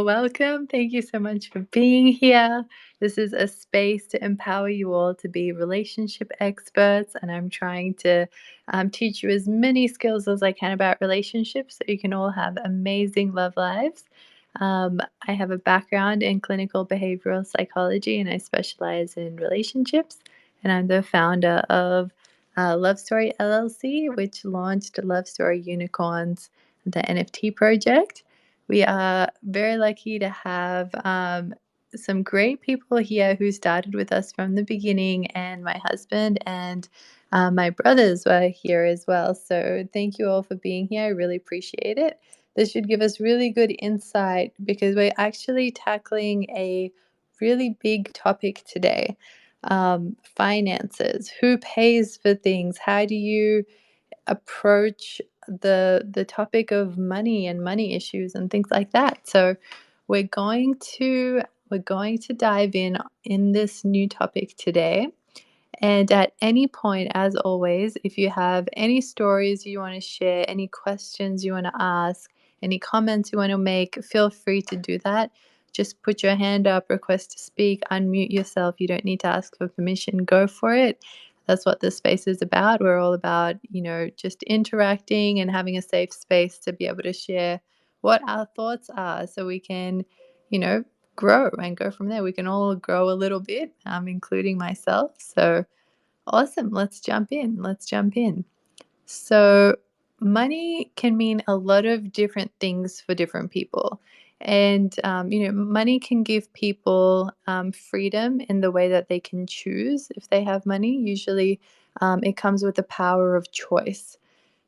Welcome. Thank you so much for being here. This is a space to empower you all to be relationship experts, and I'm trying to teach you as many skills as I can about relationships so you can all have amazing love lives. I have a background in clinical behavioral psychology, and I specialize in relationships. And I'm the founder of Love Story LLC, which launched Love Story Unicorns, the NFT project. We are very lucky to have some great people here who started with us from the beginning, and my husband and my brothers were here as well. So thank you all for being here. I really appreciate it. This should give us really good insight because we're actually tackling a really big topic today. Finances. Who pays for things? How do you approach the topic of money and money issues and things like that? So we're going to dive in this new topic today. And at any point, as always, if you have any stories you want to share, any questions you want to ask, any comments you want to make, feel free to do that. Just put your hand up, request to speak, unmute yourself. You don't need to ask for permission. Go for it. That's what this space is about. We're all about, just interacting and having a safe space to be able to share what our thoughts are so we can, grow and go from there. We can all grow a little bit, including myself. So awesome. Let's jump in. So, money can mean a lot of different things for different people. And, money can give people freedom in the way that they can choose if they have money. Usually, it comes with the power of choice.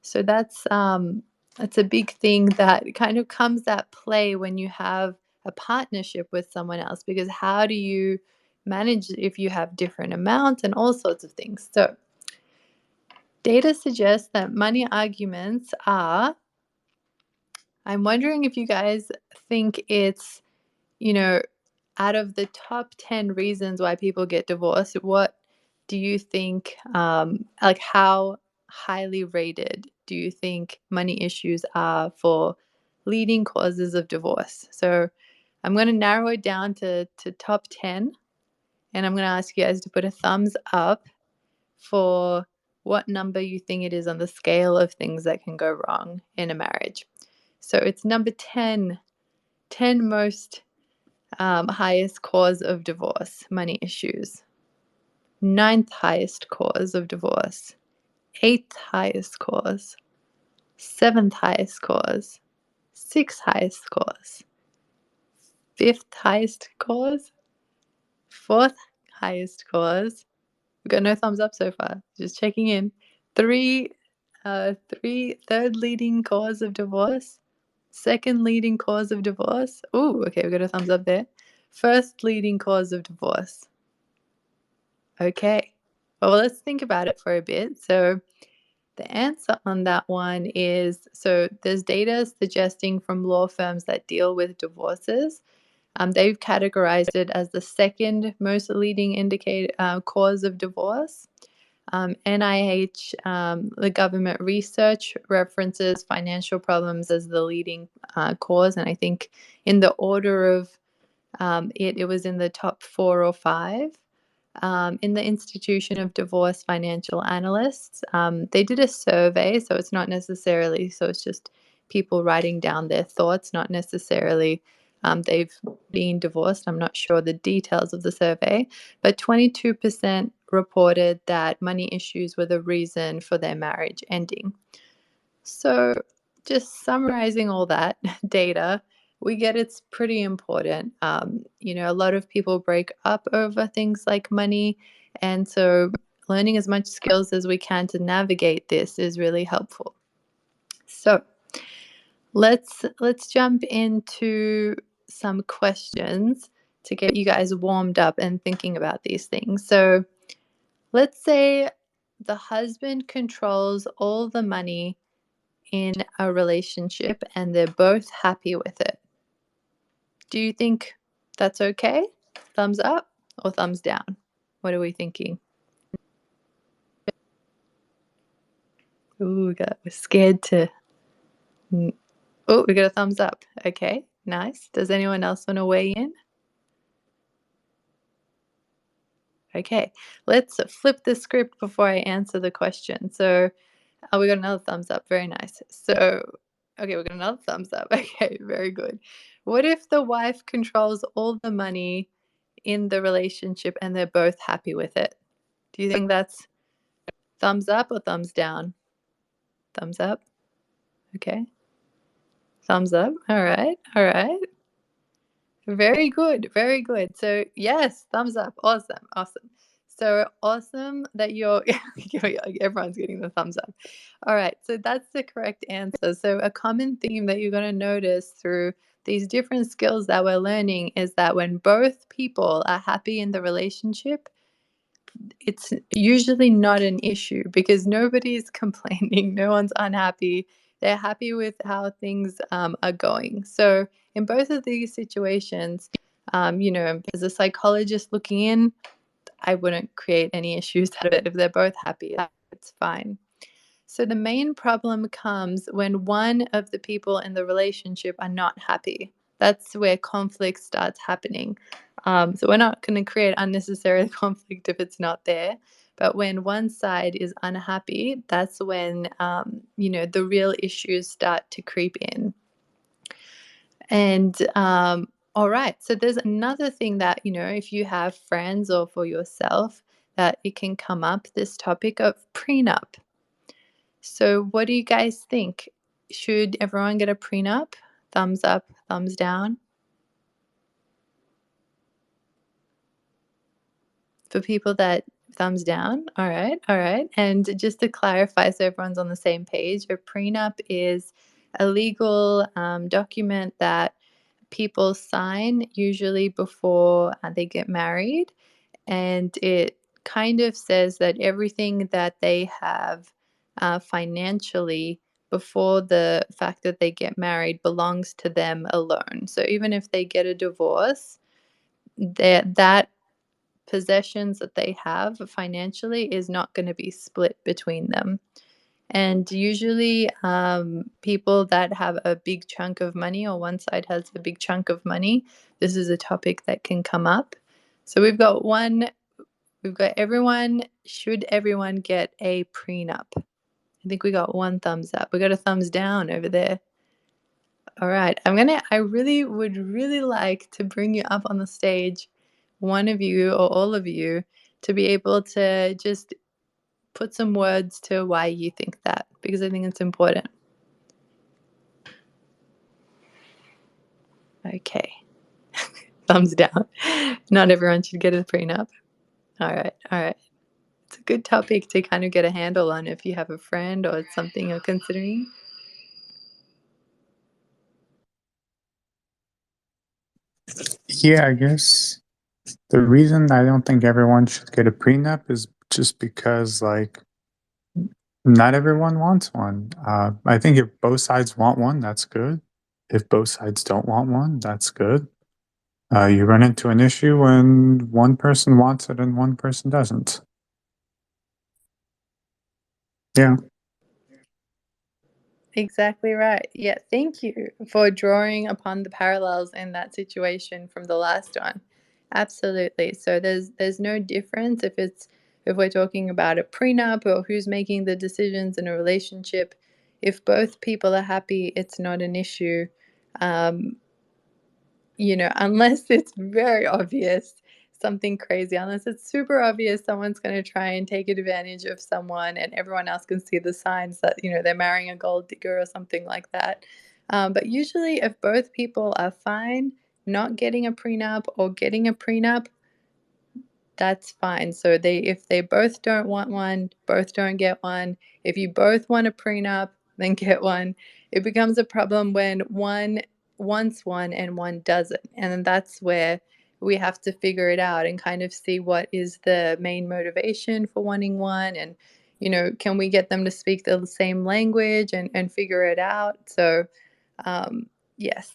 So that's a big thing that kind of comes at play when you have a partnership with someone else, because how do you manage if you have different amounts and all sorts of things? So data suggests that money arguments are, I'm wondering if you guys think it's, you know, out of the top 10 reasons why people get divorced, what do you think, like how highly rated do you think money issues are for leading causes of divorce? So I'm going to narrow it down to top 10, and I'm going to ask you guys to put a thumbs up for what number you think it is on the scale of things that can go wrong in a marriage. So it's number 10, 10 most highest cause of divorce, money issues. Ninth highest cause of divorce. Eighth highest cause. Seventh highest cause. Sixth highest cause. Fifth highest cause. Fourth highest cause. We've got no thumbs up so far. Just checking in. Third leading cause of divorce. Second leading cause of divorce. Oh, okay, we've got a thumbs up there. First leading cause of divorce. Okay. Well, let's think about it for a bit. So the answer on that one is, so there's data suggesting from law firms that deal with divorces. They've categorized it as the second most leading cause of divorce. NIH, the government research, references financial problems as the leading cause. And I think in the order of it was in the top 4 or 5. In the Institution of Divorce Financial Analysts, they did a survey, so it's not necessarily, so it's just people writing down their thoughts, not necessarily they've been divorced. I'm not sure the details of the survey, but 22% reported that money issues were the reason for their marriage ending. So just summarizing all that data, we get it's pretty important. A lot of people break up over things like money, and so learning as much skills as we can to navigate this is really helpful. So let's jump into some questions to get you guys warmed up and thinking about these things. So let's say the husband controls all the money in a relationship and they're both happy with it. Do you think that's okay? Thumbs up or thumbs down? What are we thinking? Ooh, we're scared to. Oh, we got a thumbs up. Okay. Nice. Does anyone else want to weigh in? Okay, let's flip the script before I answer the question. So, we got another thumbs up. Very nice. So, okay, we got another thumbs up. Okay, very good. What if the wife controls all the money in the relationship and they're both happy with it? Do you think that's thumbs up or thumbs down? Thumbs up. Okay. Thumbs up. All right. All right. Very good. Very good. So, yes, thumbs up. Awesome. Awesome. So awesome that you're, everyone's getting the thumbs up. All right. So that's the correct answer. So, a common theme that you're going to notice through these different skills that we're learning is that when both people are happy in the relationship, it's usually not an issue because nobody's complaining, no one's unhappy. They're happy with how things are going. So, in both of these situations, as a psychologist looking in, I wouldn't create any issues out of it. If they're both happy, it's fine. So, the main problem comes when one of the people in the relationship are not happy. That's where conflict starts happening. So, we're not going to create unnecessary conflict if it's not there. But when one side is unhappy, that's when, the real issues start to creep in. And all right, so there's another thing that, if you have friends or for yourself, that it can come up, this topic of prenup. So, what do you guys think? Should everyone get a prenup? Thumbs up, thumbs down? For people that thumbs down. All right, all right. And just to clarify, so everyone's on the same page, a prenup is a legal document that people sign usually before they get married. And it kind of says that everything that they have financially before the fact that they get married belongs to them alone. So even if they get a divorce, that possessions that they have financially is not going to be split between them. And usually, people that have a big chunk of money, or one side has a big chunk of money, this is a topic that can come up. So we've got everyone, should everyone get a prenup? I think we got one thumbs up. We got a thumbs down over there. All right. I really would really like to bring you up on the stage, one of you or all of you, to be able to just put some words to why you think that, because I think it's important. Okay. Thumbs down. Not everyone should get a prenup. All right. All right. It's a good topic to kind of get a handle on if you have a friend or it's something you're considering. Yeah, I guess the reason I don't think everyone should get a prenup is just because, like, not everyone wants one. I think if both sides want one, that's good. If both sides don't want one, that's good. You run into an issue when one person wants it and one person doesn't. Yeah. Exactly right. Yeah, thank you for drawing upon the parallels in that situation from the last one. Absolutely. So there's no difference if we're talking about a prenup or who's making the decisions in a relationship. If both people are happy, it's not an issue. Um, unless it's very obvious, something crazy, unless it's super obvious someone's going to try and take advantage of someone and everyone else can see the signs that, they're marrying a gold digger or something like that. But usually, if both people are fine not getting a prenup or getting a prenup, that's fine. So if they both don't want one, both don't get one. If you both want a prenup, then get one. It becomes a problem when one wants one and one doesn't. And then that's where we have to figure it out and kind of see what is the main motivation for wanting one, and can we get them to speak the same language and figure it out. So yes,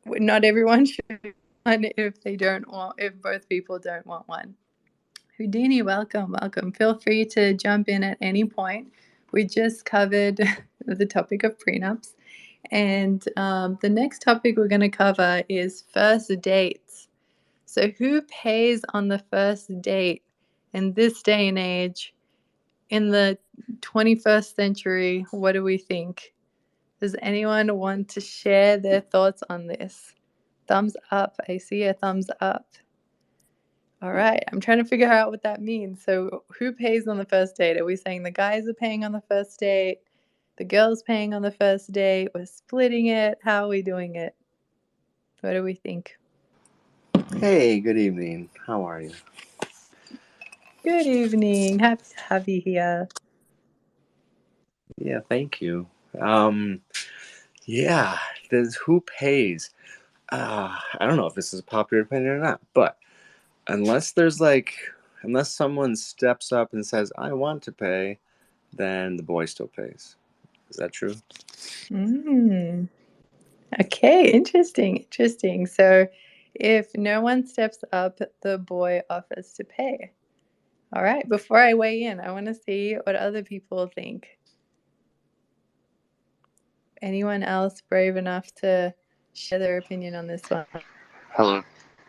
not everyone should one if both people don't want one. Houdini, welcome, welcome. Feel free to jump in at any point. We just covered the topic of prenups. And the next topic we're going to cover is first dates. So, who pays on the first date in this day and age, in the 21st century? What do we think? Does anyone want to share their thoughts on this? Thumbs up. I see a thumbs up. All right. I'm trying to figure out what that means. So, who pays on the first date? Are we saying the guys are paying on the first date? The girl's paying on the first date? We're splitting it? How are we doing it? What do we think? Hey, good evening. How are you? Good evening. Happy to have you here. Yeah, thank you. Yeah, who pays? I don't know if this is a popular opinion or not, but unless unless someone steps up and says, I want to pay, then the boy still pays. Is that true? Okay, interesting. So if no one steps up, the boy offers to pay. All right, before I weigh in, I want to see what other people think. Anyone else brave enough to share their opinion on this one? Hello.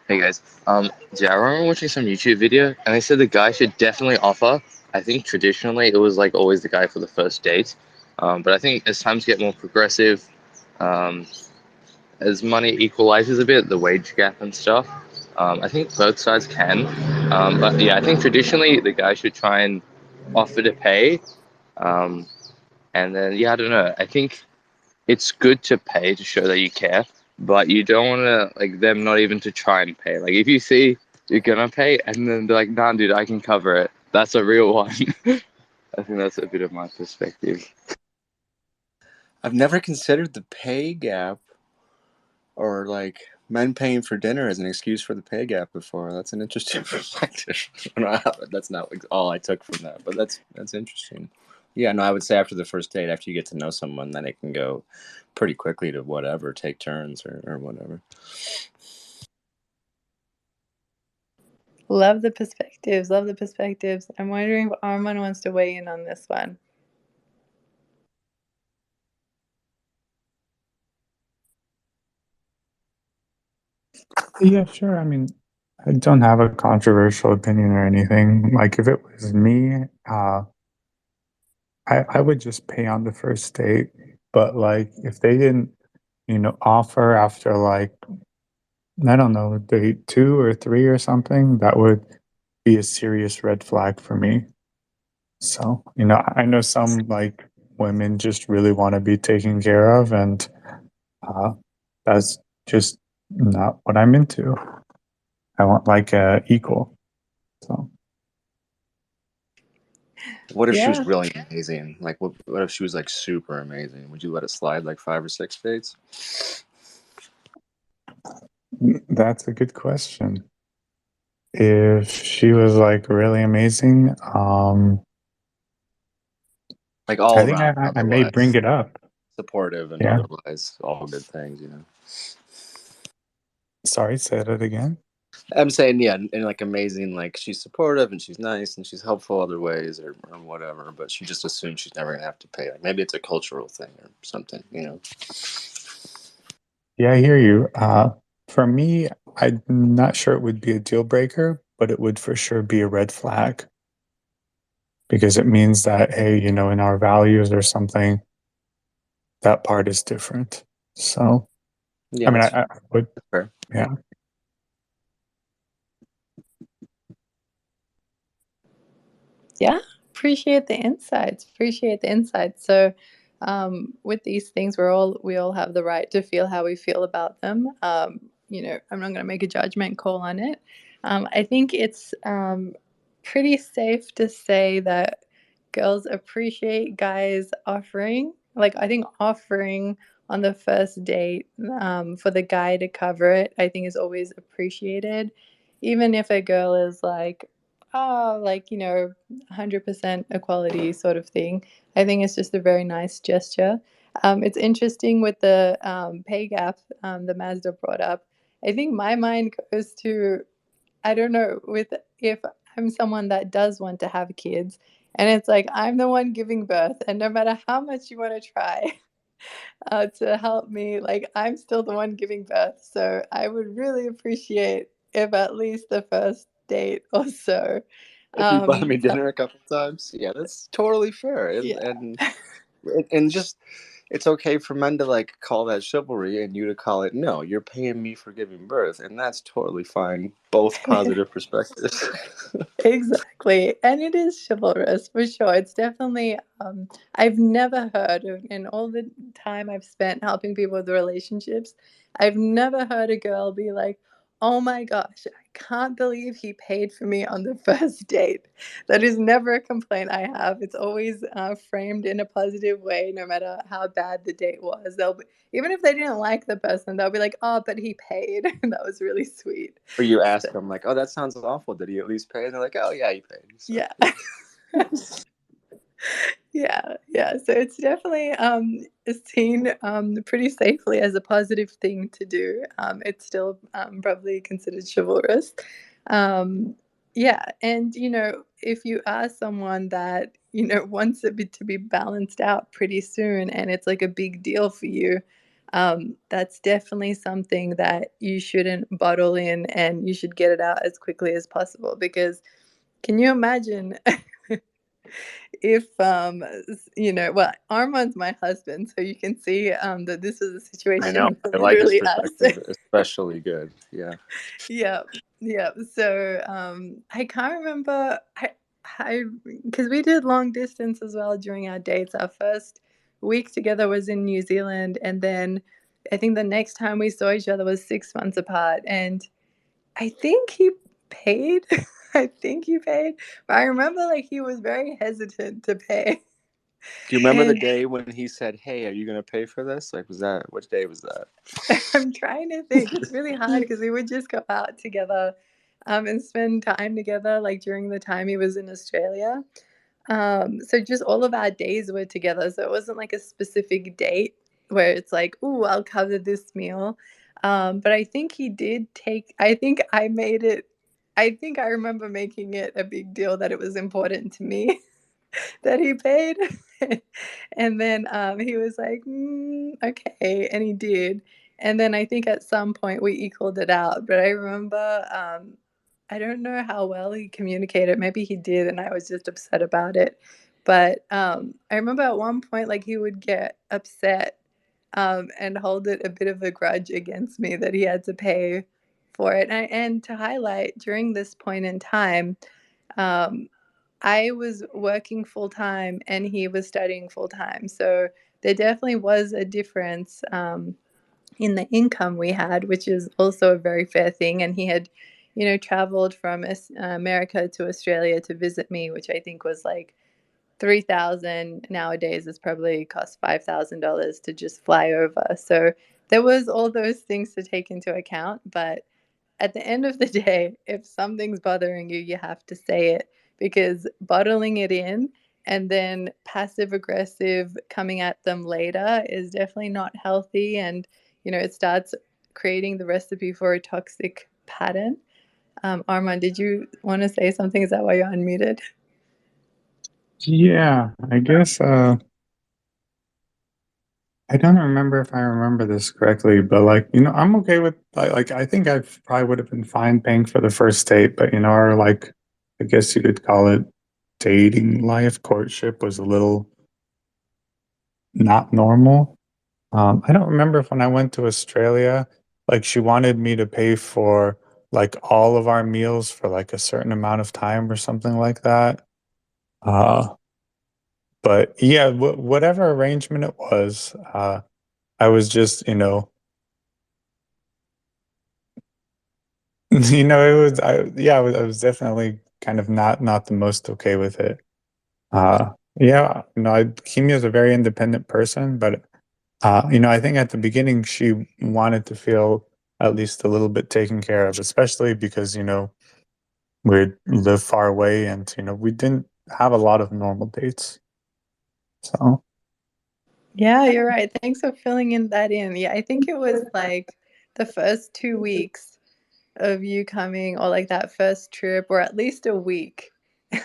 Hey guys. Yeah, I remember watching some YouTube video and they said the guy should definitely offer. I think traditionally it was like always the guy for the first date. But I think as times get more progressive, um, as money equalizes a bit, the wage gap and stuff, I think both sides can. But yeah, I think traditionally the guy should try and offer to pay. Um, and then, yeah, I don't know. I think it's good to pay to show that you care, but you don't want to like them not even to try and pay. Like if you see you're gonna pay and then they're like, "Nah, dude, I can cover it." That's a real one. I think that's a bit of my perspective. I've never considered the pay gap or like men paying for dinner as an excuse for the pay gap before. That's an interesting perspective. That's not like all I took from that, but that's interesting. Yeah, no, I would say after the first date, after you get to know someone, then it can go pretty quickly to whatever, take turns or whatever. Love the perspectives. Love the perspectives. I'm wondering if Armand wants to weigh in on this one. Yeah, sure. I mean, I don't have a controversial opinion or anything. Like, if it was me, I would just pay on the first date. But like, if they didn't, offer after like, I don't know, date two or three or something, that would be a serious red flag for me. So, I know some like women just really want to be taken care of, and uh, that's just not what I'm into. I want like a equal. So. What if she was Yeah. really amazing? Like, what if she was like super amazing? Would you let it slide like 5 or 6 dates? That's a good question. If she was like really amazing, Like all I think around, I may bring otherwise it up. supportive and Yeah. otherwise all good things. Sorry, say that again. I'm saying, yeah, and like amazing, like she's supportive and she's nice and she's helpful other ways or whatever, but she just assumes she's never gonna have to pay. Like maybe it's a cultural thing or something. Yeah, I hear you. For me, I'm not sure it would be a deal breaker, but it would for sure be a red flag because it means that, hey, in our values or something, that part is different. So, Yeah, I mean, that's I would, fair. yeah. Yeah, appreciate the insights. So, with these things, we all have the right to feel how we feel about them. I'm not going to make a judgment call on it. I think it's pretty safe to say that girls appreciate guys offering. Like, I think offering on the first date for the guy to cover it, I think is always appreciated, even if a girl is like, oh, 100% equality sort of thing. I think it's just a very nice gesture. It's interesting with the pay gap that Mazda brought up. I think my mind goes to, I don't know, with if I'm someone that does want to have kids and it's like I'm the one giving birth, and no matter how much you want to try, to help me. Like, I'm still the one giving birth, so I would really appreciate if at least the first date or so. If you buy me So, dinner a couple times, yeah, that's totally fair. yeah. And just it's okay for men to like call that chivalry and you to call it no, you're paying me for giving birth, and that's totally fine. Both positive perspectives. Exactly. And it is chivalrous for sure. It's definitely, I've never heard of, in all the time I've spent helping people with relationships, I've never heard a girl be like, oh my gosh, I can't believe he paid for me on the first date. That is never a complaint I have. It's always framed in a positive way, no matter how bad the date was. They'll be, even if they didn't like the person, they'll be like, oh, but he paid. That was really sweet. Or you ask them like, "Oh, that sounds awful. Did he at least pay?" And they're like, "Oh yeah, he paid." So. Yeah. Yeah. So it's definitely seen pretty safely as a positive thing to do. It's still probably considered chivalrous. Yeah, and if you are someone that wants it to be balanced out pretty soon, and it's like a big deal for you, that's definitely something that you shouldn't bottle in, and you should get it out as quickly as possible. Because can you imagine? If well, Armand's my husband, so you can see that this is a I know. situation for I like his literally us. perspective, especially good. Yeah. Yeah, yeah. So I can't remember. I because we did long distance as well during our dates. Our first week together was in New Zealand, and then I think the next time we saw each other was 6 months apart, and I think he paid. I think he paid, but I remember like he was very hesitant to pay. Do you remember the And day when he said, "Hey, are you gonna pay for this?" Like, was that which day was that? I'm trying to think. It's really hard because we would just go out together and spend time together, like during the time he was in Australia. So just all of our days were together. So it wasn't like a specific date where it's like, oh, I'll cover this meal. But I think he did take, I think I made it, I think I remember making it a big deal that it was important to me that he paid. And then he was like, okay. And he did. And then I think at some point we equaled it out. But I remember, I don't know how well he communicated. Maybe he did, and I was just upset about it. But I remember at one point, like, he would get upset and hold it a bit of a grudge against me that he had to pay for it. And to highlight, during this point in time, um, I was working full time and he was studying full time. So there definitely was a difference in the income we had, which is also a very fair thing. And he had, traveled from America to Australia to visit me, which I think was like 3,000 nowadays is probably cost $5,000 to just fly over. So there was all those things to take into account, but at the end of the day, if something's bothering you, you have to say it, because bottling it in and then passive aggressive coming at them later is definitely not healthy. And, it starts creating the recipe for a toxic pattern. Armand, did you want to say something? Is that why you're unmuted? Yeah, I guess I don't remember if I remember this correctly, but like, I'm okay with like I think I probably would have been fine paying for the first date, but our like I guess you could call it dating life, courtship was a little not normal. I don't remember if when I went to Australia, like she wanted me to pay for like all of our meals for like a certain amount of time or something like that. Uh, but yeah, whatever arrangement it was, I was just, it was, I was definitely kind of not the most okay with it. Yeah, Kimia is a very independent person, but I think at the beginning she wanted to feel at least a little bit taken care of, especially because, we live far away and, we didn't have a lot of normal dates. So, Yeah, you're right. Thanks for filling in that in. Yeah, I think it was like the first 2 weeks of you coming, or like that first trip, or at least a week,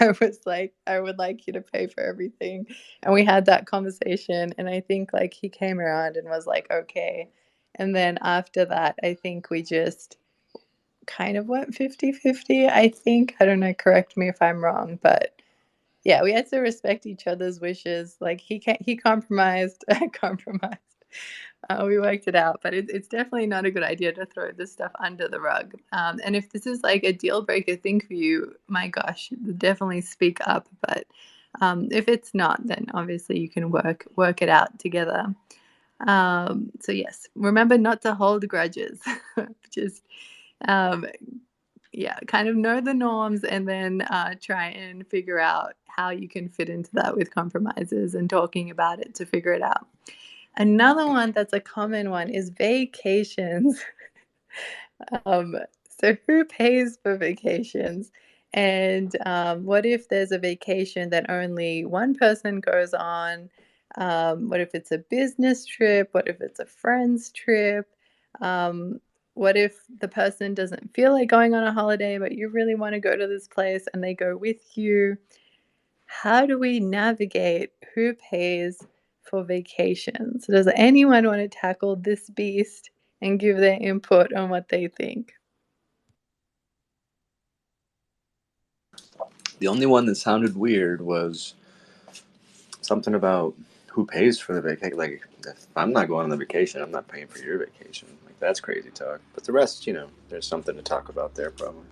I was like, I would like you to pay for everything. And we had that conversation. And I think like he came around and was like, okay. And then after that, I think we just kind of went 50-50, I think. I don't know, correct me if I'm wrong, but yeah, we had to respect each other's wishes. Like he compromised, I compromised. We worked it out, but it's definitely not a good idea to throw this stuff under the rug. And if this is like a deal breaker thing for you, my gosh, definitely speak up. But if it's not, then obviously you can work it out together. So yes, remember not to hold grudges. Just yeah, kind of know the norms and then try and figure out how you can fit into that with compromises and talking about it to figure it out. Another one that's a common one is vacations. So who pays for vacations? And what if there's a vacation that only one person goes on? What if it's a business trip? What if it's a friend's trip? What if the person doesn't feel like going on a holiday, but you really want to go to this place and they go with you? How do we navigate who pays for vacations? Does anyone want to tackle this beast and give their input on what they think? The only one that sounded weird was something about who pays for the vacation. Like, if I'm not going on the vacation, I'm not paying for your vacation. Like, that's crazy talk. But the rest, there's something to talk about there, probably.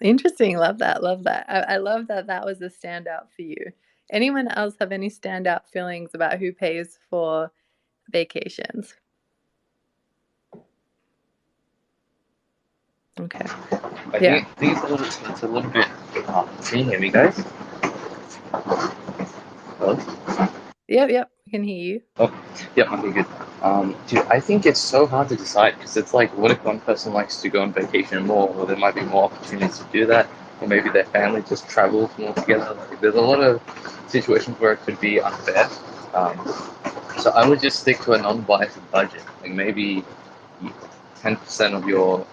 Interesting. Love that. Love that. I love that that was a standout for you. Anyone else have any standout feelings about who pays for vacations? Okay. I think it's a little bit. Can you hear me, guys? Hello? Yep. I can hear you. Oh, yeah, okay, good. Dude, I think it's so hard to decide because it's like, what if one person likes to go on vacation more, or there might be more opportunities to do that, or maybe their family just travels more together. Like, there's a lot of situations where it could be unfair. Um, so I would just stick to a non-biased budget. Like maybe 10% of your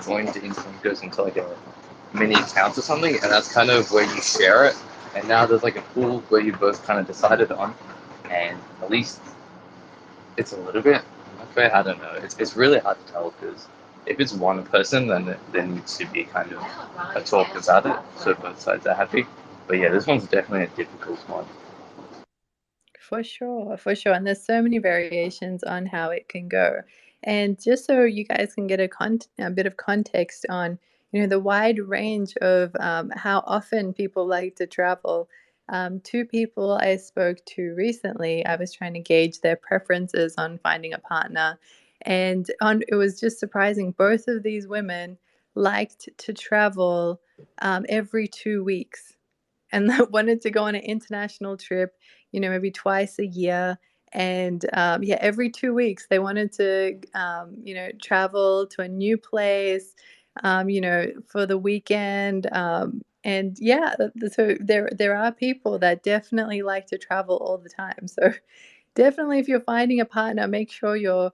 joint income goes into like a mini account or something, and that's kind of where you share it. And now there's like a pool where you both kind of decided on, and at least it's a little bit unfair. I don't know. It's really hard to tell because if it's one person, then there needs to be kind of a talk about it so both sides are happy. But yeah, this one's definitely a difficult one. For sure, for sure. And there's so many variations on how it can go. And just so you guys can get a bit of context on, the wide range of how often people like to travel. Two people I spoke to recently, I was trying to gauge their preferences on finding a partner. And it was just surprising. Both of these women liked to travel every 2 weeks and that wanted to go on an international trip, maybe twice a year. And yeah, every 2 weeks they wanted to, travel to a new place, for the weekend. And yeah, so there are people that definitely like to travel all the time. So definitely, if you're finding a partner, make sure your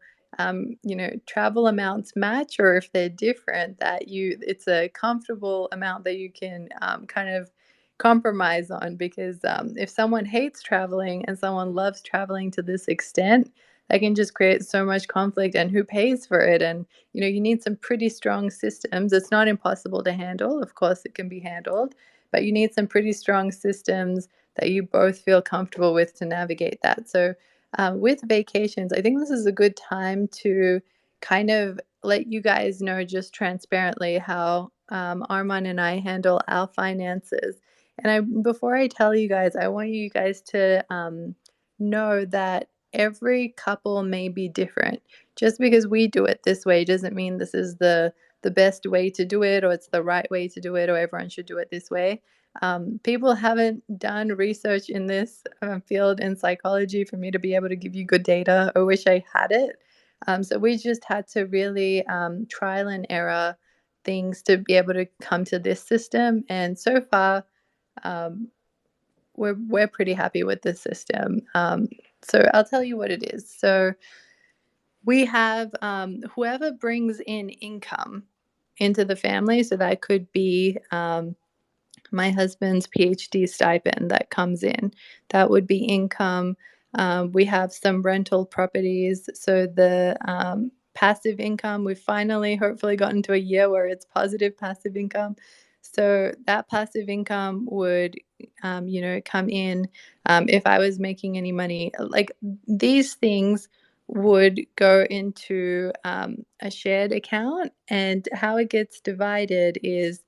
travel amounts match, or if they're different, that it's a comfortable amount that you can kind of compromise on. Because if someone hates traveling and someone loves traveling to this extent, that can just create so much conflict, and who pays for it. And you need some pretty strong systems. It's not impossible to handle. Of course, it can be handled, but you need some pretty strong systems that you both feel comfortable with to navigate that. So with vacations, I think this is a good time to kind of let you guys know just transparently how Arman and I handle our finances. And before I tell you guys, I want you guys to know that every couple may be different. Just because we do it this way doesn't mean this is the best way to do it, or it's the right way to do it, or everyone should do it this way. People haven't done research in this field in psychology for me to be able to give you good data. I wish I had it. So we just had to really trial and error things to be able to come to this system. And so far, we're pretty happy with the system. So I'll tell you what it is. So we have whoever brings in income into the family. So that could be my husband's PhD stipend that comes in. That would be income. We have some rental properties. So the passive income, we've finally hopefully gotten to a year where it's positive passive income. So that passive income would, come in if I was making any money. Like these things would go into a shared account, and how it gets divided is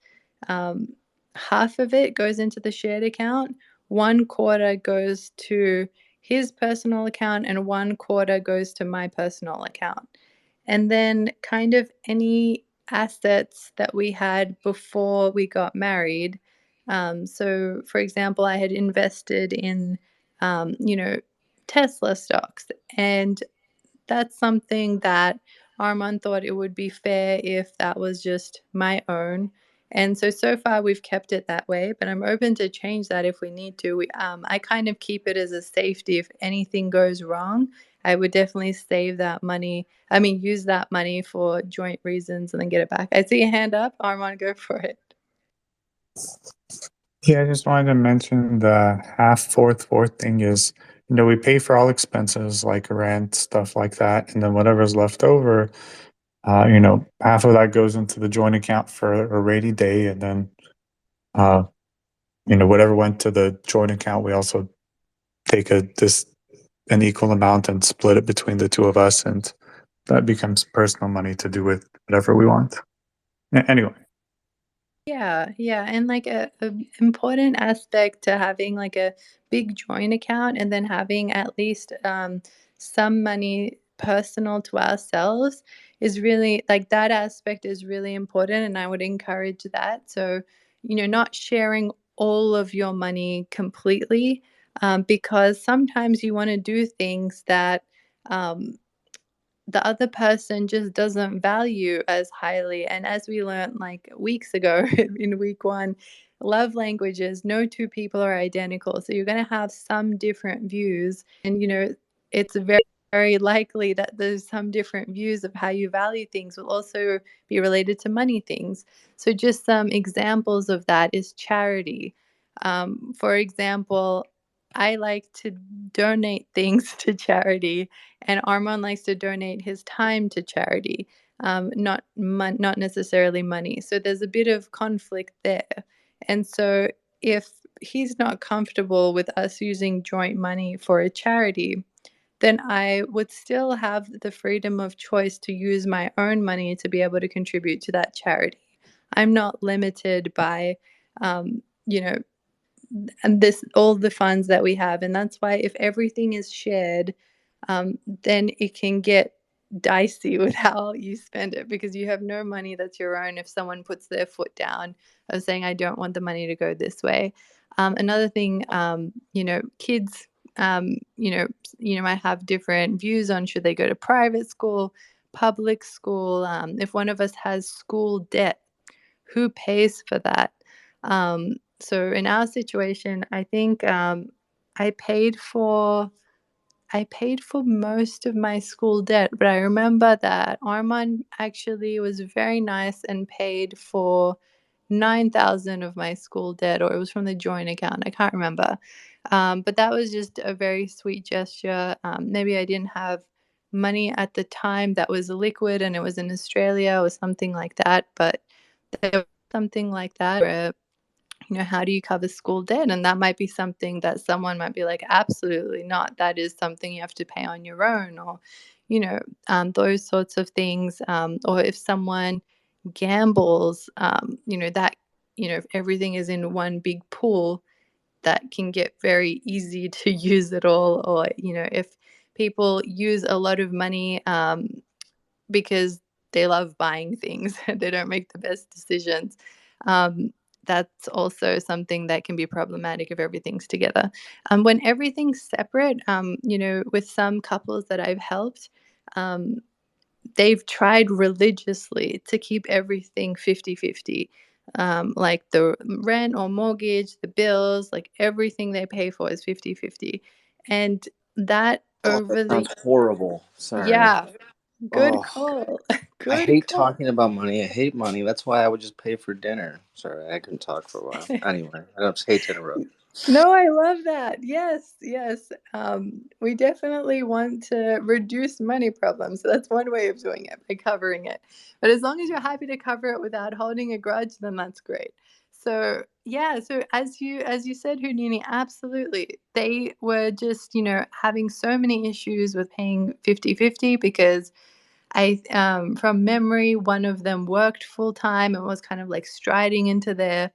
half of it goes into the shared account, 1/4 goes to his personal account, and 1/4 goes to my personal account. And then kind of any assets that we had before we got married. So, for example, I had invested in, Tesla stocks, and that's something that Armand thought it would be fair if that was just my own. And so far we've kept it that way, but I'm open to change that if we need to. I kind of keep it as a safety. If anything goes wrong, I would definitely save that money. I mean, use that money for joint reasons and then get it back. I see a hand up. Armand, go for it. Yeah, I just wanted to mention the half, fourth thing is, we pay for all expenses like rent, stuff like that. And then whatever's left over, half of that goes into the joint account for a rainy day. And then, whatever went to the joint account, we also take an equal amount and split it between the two of us. And that becomes personal money to do with whatever we want. Anyway. Yeah, and like a important aspect to having like a big joint account and then having at least some money personal to ourselves is really, like, that aspect is really important, and I would encourage that. So, not sharing all of your money completely, because sometimes you want to do things that the other person just doesn't value as highly. And as we learned like weeks ago in week 1, love languages, no two people are identical. So you're going to have some different views. And, it's very, very likely that there's some different views of how you value things will also be related to money things. So just some examples of that is charity. For example, I like to donate things to charity, and Armand likes to donate his time to charity, not necessarily money. So there's a bit of conflict there. And so if he's not comfortable with us using joint money for a charity, then I would still have the freedom of choice to use my own money to be able to contribute to that charity. I'm not limited by, and all the funds that we have. And that's why if everything is shared, then it can get dicey with how you spend it, because you have no money that's your own if someone puts their foot down of saying, I don't want the money to go this way. Another thing, kids, might have different views on should they go to private school, public school. If one of us has school debt, who pays for that? So in our situation, I think I paid for most of my school debt, but I remember that Armand actually was very nice and paid for 9,000 of my school debt, or it was from the joint account. I can't remember. But that was just a very sweet gesture. Maybe I didn't have money at the time that was liquid and it was in Australia or something like that, but there was something like that where, how do you cover school debt? And that might be something that someone might be like, absolutely not. That is something you have to pay on your own, or, those sorts of things. Or if someone gambles, if everything is in one big pool, that can get very easy to use it all. Or, if people use a lot of money because they love buying things and they don't make the best decisions. That's also something that can be problematic if everything's together. When everything's separate, with some couples that I've helped, they've tried religiously to keep everything 50-50. Like the rent or mortgage, the bills, like everything they pay for is 50-50. And that That sounds horrible. Sorry. Yeah. Good Oh. call. Good hate call. talking about money. I hate money. That's why I would just pay for dinner. Sorry, I couldn't talk for a while. Anyway, I don't hate to interrupt. No, I love that. Yes, yes. We definitely want to reduce money problems. So that's one way of doing it, by covering it. But as long as you're happy to cover it without holding a grudge, then that's great. So yeah, so as you said, Houdini, absolutely. They were just, having so many issues with paying 50-50 because from memory, one of them worked full time and was kind of like striding into their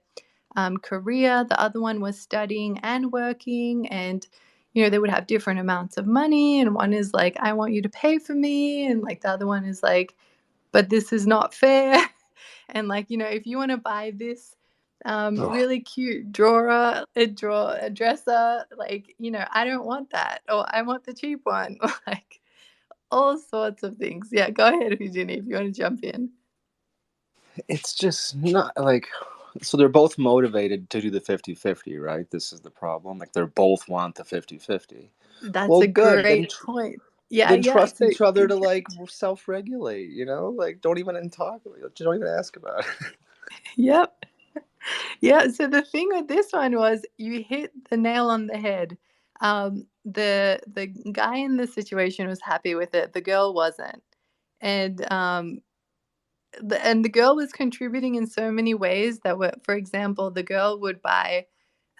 career. The other one was studying and working, and they would have different amounts of money. And one is like, I want you to pay for me, and like the other one is like, but this is not fair. And like, if you want to buy this really cute a dresser, like, I don't want that, or I want the cheap one. Like all sorts of things. Yeah, go ahead, Eugenie, if you want to jump in. It's just not like, so they're both motivated to do the 50-50, right? This is the problem. Like they both want the 50-50. That's Well, a good. great point. Yeah, Then yeah. trust So each other to like self-regulate, like don't even talk, don't even ask about it. Yep. Yeah, so the thing with this one was you hit the nail on the head. The guy in the situation was happy with it. The girl wasn't. And the girl was contributing in so many ways that were, for example, the girl would buy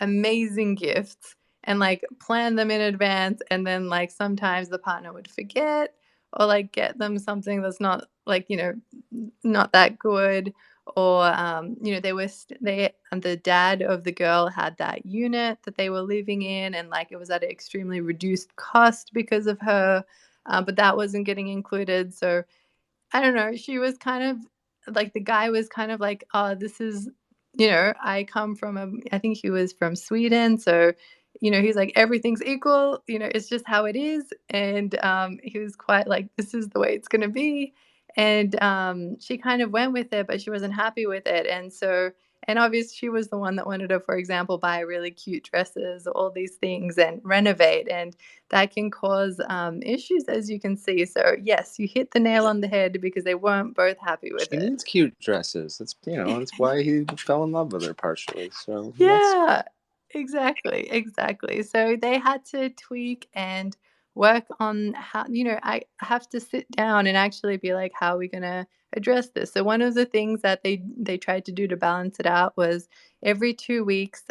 amazing gifts and like plan them in advance, and then like sometimes the partner would forget or like get them something that's not like not that good, or the dad of the girl had that unit that they were living in, and like it was at an extremely reduced cost because of her, but that wasn't getting included. So I don't know. She was kind of like, the guy was kind of like, oh, this is, I come from I think he was from Sweden. So, he's like, everything's equal, it's just how it is. And he was quite like, this is the way it's going to be. And she kind of went with it, but she wasn't happy with it. And obviously she was the one that wanted to, for example, buy really cute dresses, all these things, and renovate. And that can cause issues, as you can see. So yes, you hit the nail on the head because they weren't both happy with She it. needs cute dresses. That's why he fell in love with her partially. So Yeah, exactly. So they had to tweak and work on how, I have to sit down and actually be like, how are we going to address this? So one of the things that they tried to do to balance it out was every 2 weeks,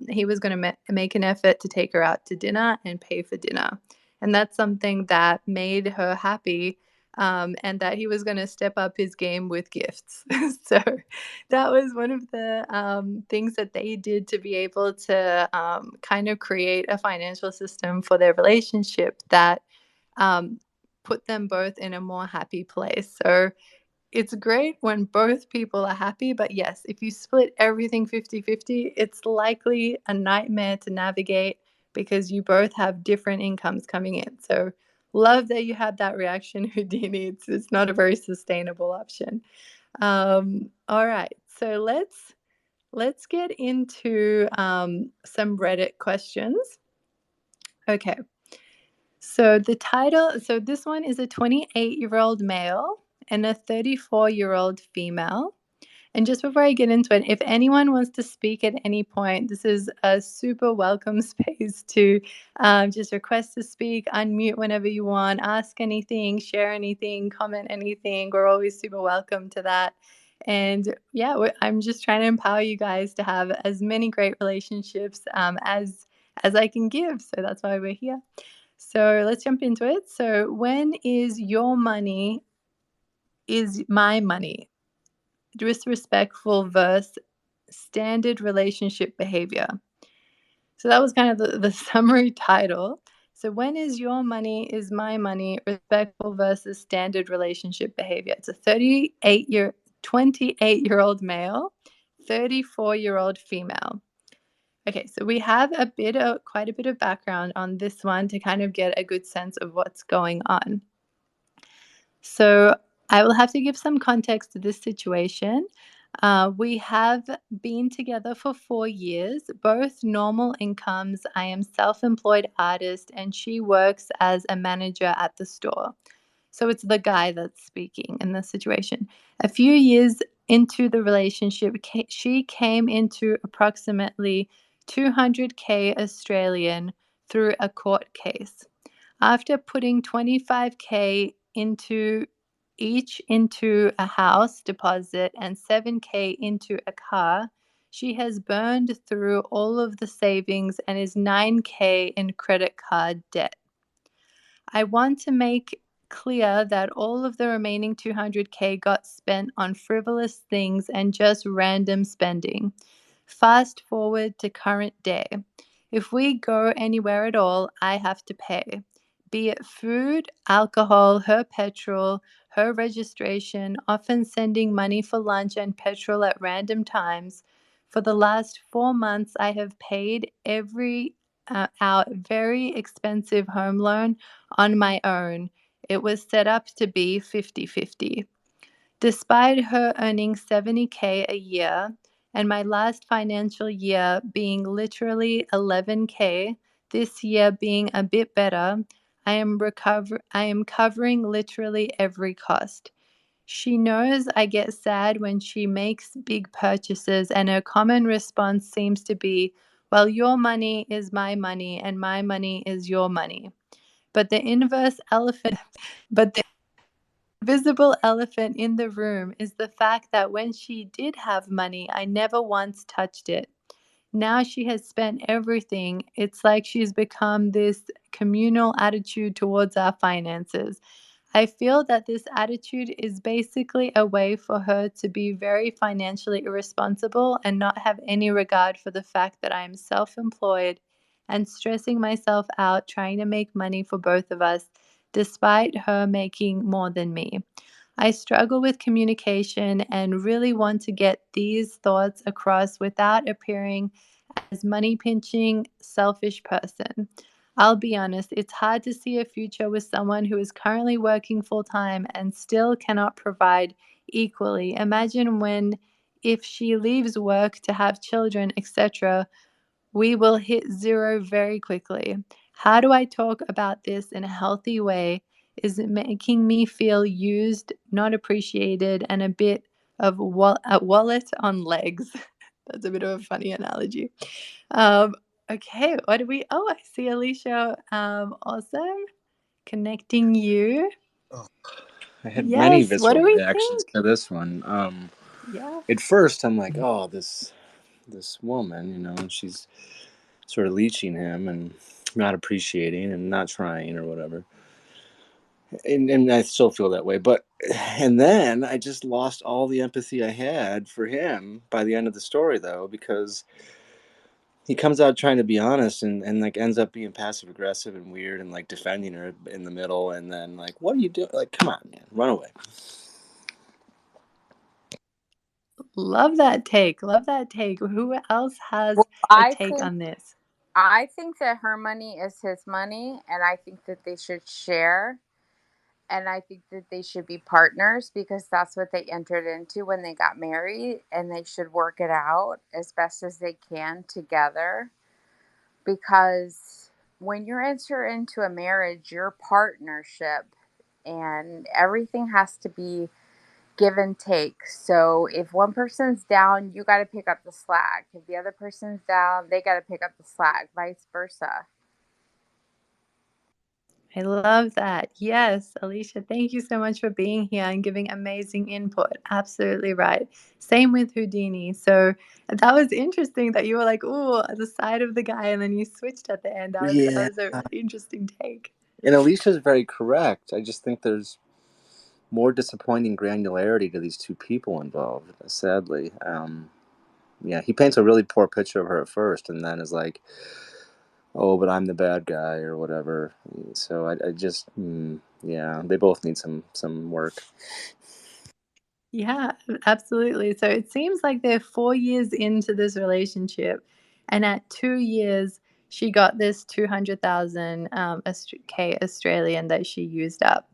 he was going to make an effort to take her out to dinner and pay for dinner. And that's something that made her happy, and that he was going to step up his game with gifts. So that was one of the things that they did to be able to kind of create a financial system for their relationship that put them both in a more happy place. So it's great when both people are happy, but yes, if you split everything 50-50, it's likely a nightmare to navigate because you both have different incomes coming in. So love that you had that reaction, Houdini. It's not a very sustainable option. All right, so let's get into some Reddit questions. Okay, so this one is a 28-year-old male and a 34-year-old female. And just before I get into it, if anyone wants to speak at any point, this is a super welcome space to just request to speak, unmute whenever you want, ask anything, share anything, comment anything. We're always super welcome to that. And yeah, I'm just trying to empower you guys to have as many great relationships as I can give. So that's why we're here. So let's jump into it. So when is your money is my money? Disrespectful versus standard relationship behavior. So that was kind of the summary title. So when is your money is my money, respectful versus standard relationship behavior? It's a 28-year-old male, 34-year-old female. Okay, so we have quite a bit of background on this one to kind of get a good sense of what's going on. So I will have to give some context to this situation. We have been together for 4 years, both normal incomes. I am self-employed artist and she works as a manager at the store. So it's the guy that's speaking in this situation. A few years into the relationship, she came into approximately 200K Australian through a court case. After putting 25K into a house deposit and 7K into a car, she has burned through all of the savings and is 9K in credit card debt. I want to make clear that all of the remaining 200K got spent on frivolous things and just random spending. Fast forward to current day. If we go anywhere at all, I have to pay. Be it food, alcohol, her petrol, her registration, often sending money for lunch and petrol at random times. For the last 4 months, I have paid our very expensive home loan on my own. It was set up to be 50-50. Despite her earning 70K a year and my last financial year being literally 11K, this year being a bit better, I am covering literally every cost. She knows I get sad when she makes big purchases, and her common response seems to be, well, your money is my money and my money is your money. But the visible elephant in the room is the fact that when she did have money, I never once touched it. Now she has spent everything. It's like she's become this communal attitude towards our finances. I feel that this attitude is basically a way for her to be very financially irresponsible and not have any regard for the fact that I am self-employed and stressing myself out trying to make money for both of us, despite her making more than me. I struggle with communication and really want to get these thoughts across without appearing as money pinching, selfish person. I'll be honest, it's hard to see a future with someone who is currently working full time and still cannot provide equally. Imagine if she leaves work to have children, etc., we will hit zero very quickly. How do I talk about this in a healthy way? Is it making me feel used, not appreciated, and a bit of a wallet on legs? That's a bit of a funny analogy. Okay, what do we? Oh, I see Alicia. Awesome, connecting you. I had many Yes. What visceral do we reactions think? to this one. Yeah. At first, I'm like, oh, this woman, you know, and she's sort of leeching him and not appreciating and not trying or whatever. And I still feel that way. And then I just lost all the empathy I had for him by the end of the story, though, because he comes out trying to be honest and like ends up being passive aggressive and weird and like defending her in the middle. And then like, what are you doing? Like, come on, man, run away. Love that take. Love that take. Who else has a take on this? I think that her money is his money, and I think that they should share. And I think that they should be partners because that's what they entered into when they got married, and they should work it out as best as they can together. Because when you enter into a marriage, your partnership, and everything has to be give and take. So if one person's down, you got to pick up the slack. If the other person's down, they got to pick up the slack, vice versa. I love that. Yes, Alicia, thank you so much for being here and giving amazing input. Absolutely right. Same with Houdini. So that was interesting that you were like, oh, the side of the guy, and then you switched at the end. That was a really interesting take. And Alicia's very correct. I just think there's more disappointing granularity to these two people involved, sadly. Yeah, he paints a really poor picture of her at first and then is like, oh, but I'm the bad guy or whatever. So I just, yeah, they both need some work. Yeah, absolutely. So it seems like they're 4 years into this relationship, and at 2 years, she got this 200,000 K Australian that she used up.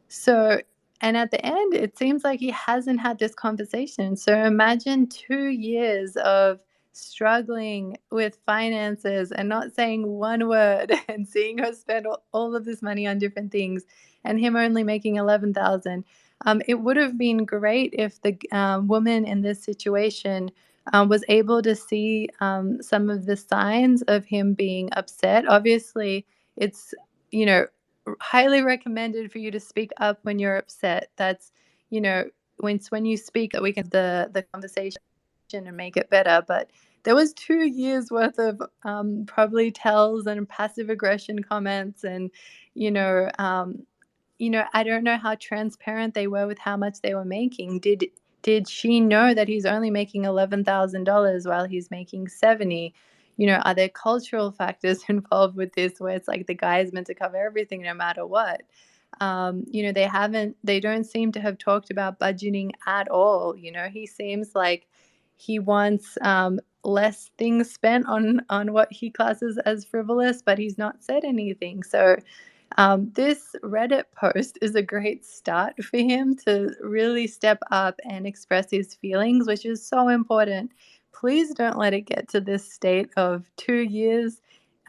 So, and at the end, it seems like he hasn't had this conversation. So imagine 2 years of struggling with finances and not saying one word and seeing her spend all of this money on different things. and him only making 11,000. It would have been great if the woman in this situation was able to see some of the signs of him being upset. Obviously, it's, you know, highly recommended for you to speak up when you're upset. That's, you know, when you speak that we can the conversation and make it better. But there was 2 years worth of probably tells and passive aggression comments, and you know, I don't know how transparent they were with how much they were making. Did she know that he's only making $11,000 while he's making 70? You know, are there cultural factors involved with this where it's like the guy is meant to cover everything no matter what? You know, they don't seem to have talked about budgeting at all. You know, he seems like he wants less things spent on what he classes as frivolous, but he's not said anything. So this Reddit post is a great start for him to really step up and express his feelings, which is so important. Please don't let it get to this state of 2 years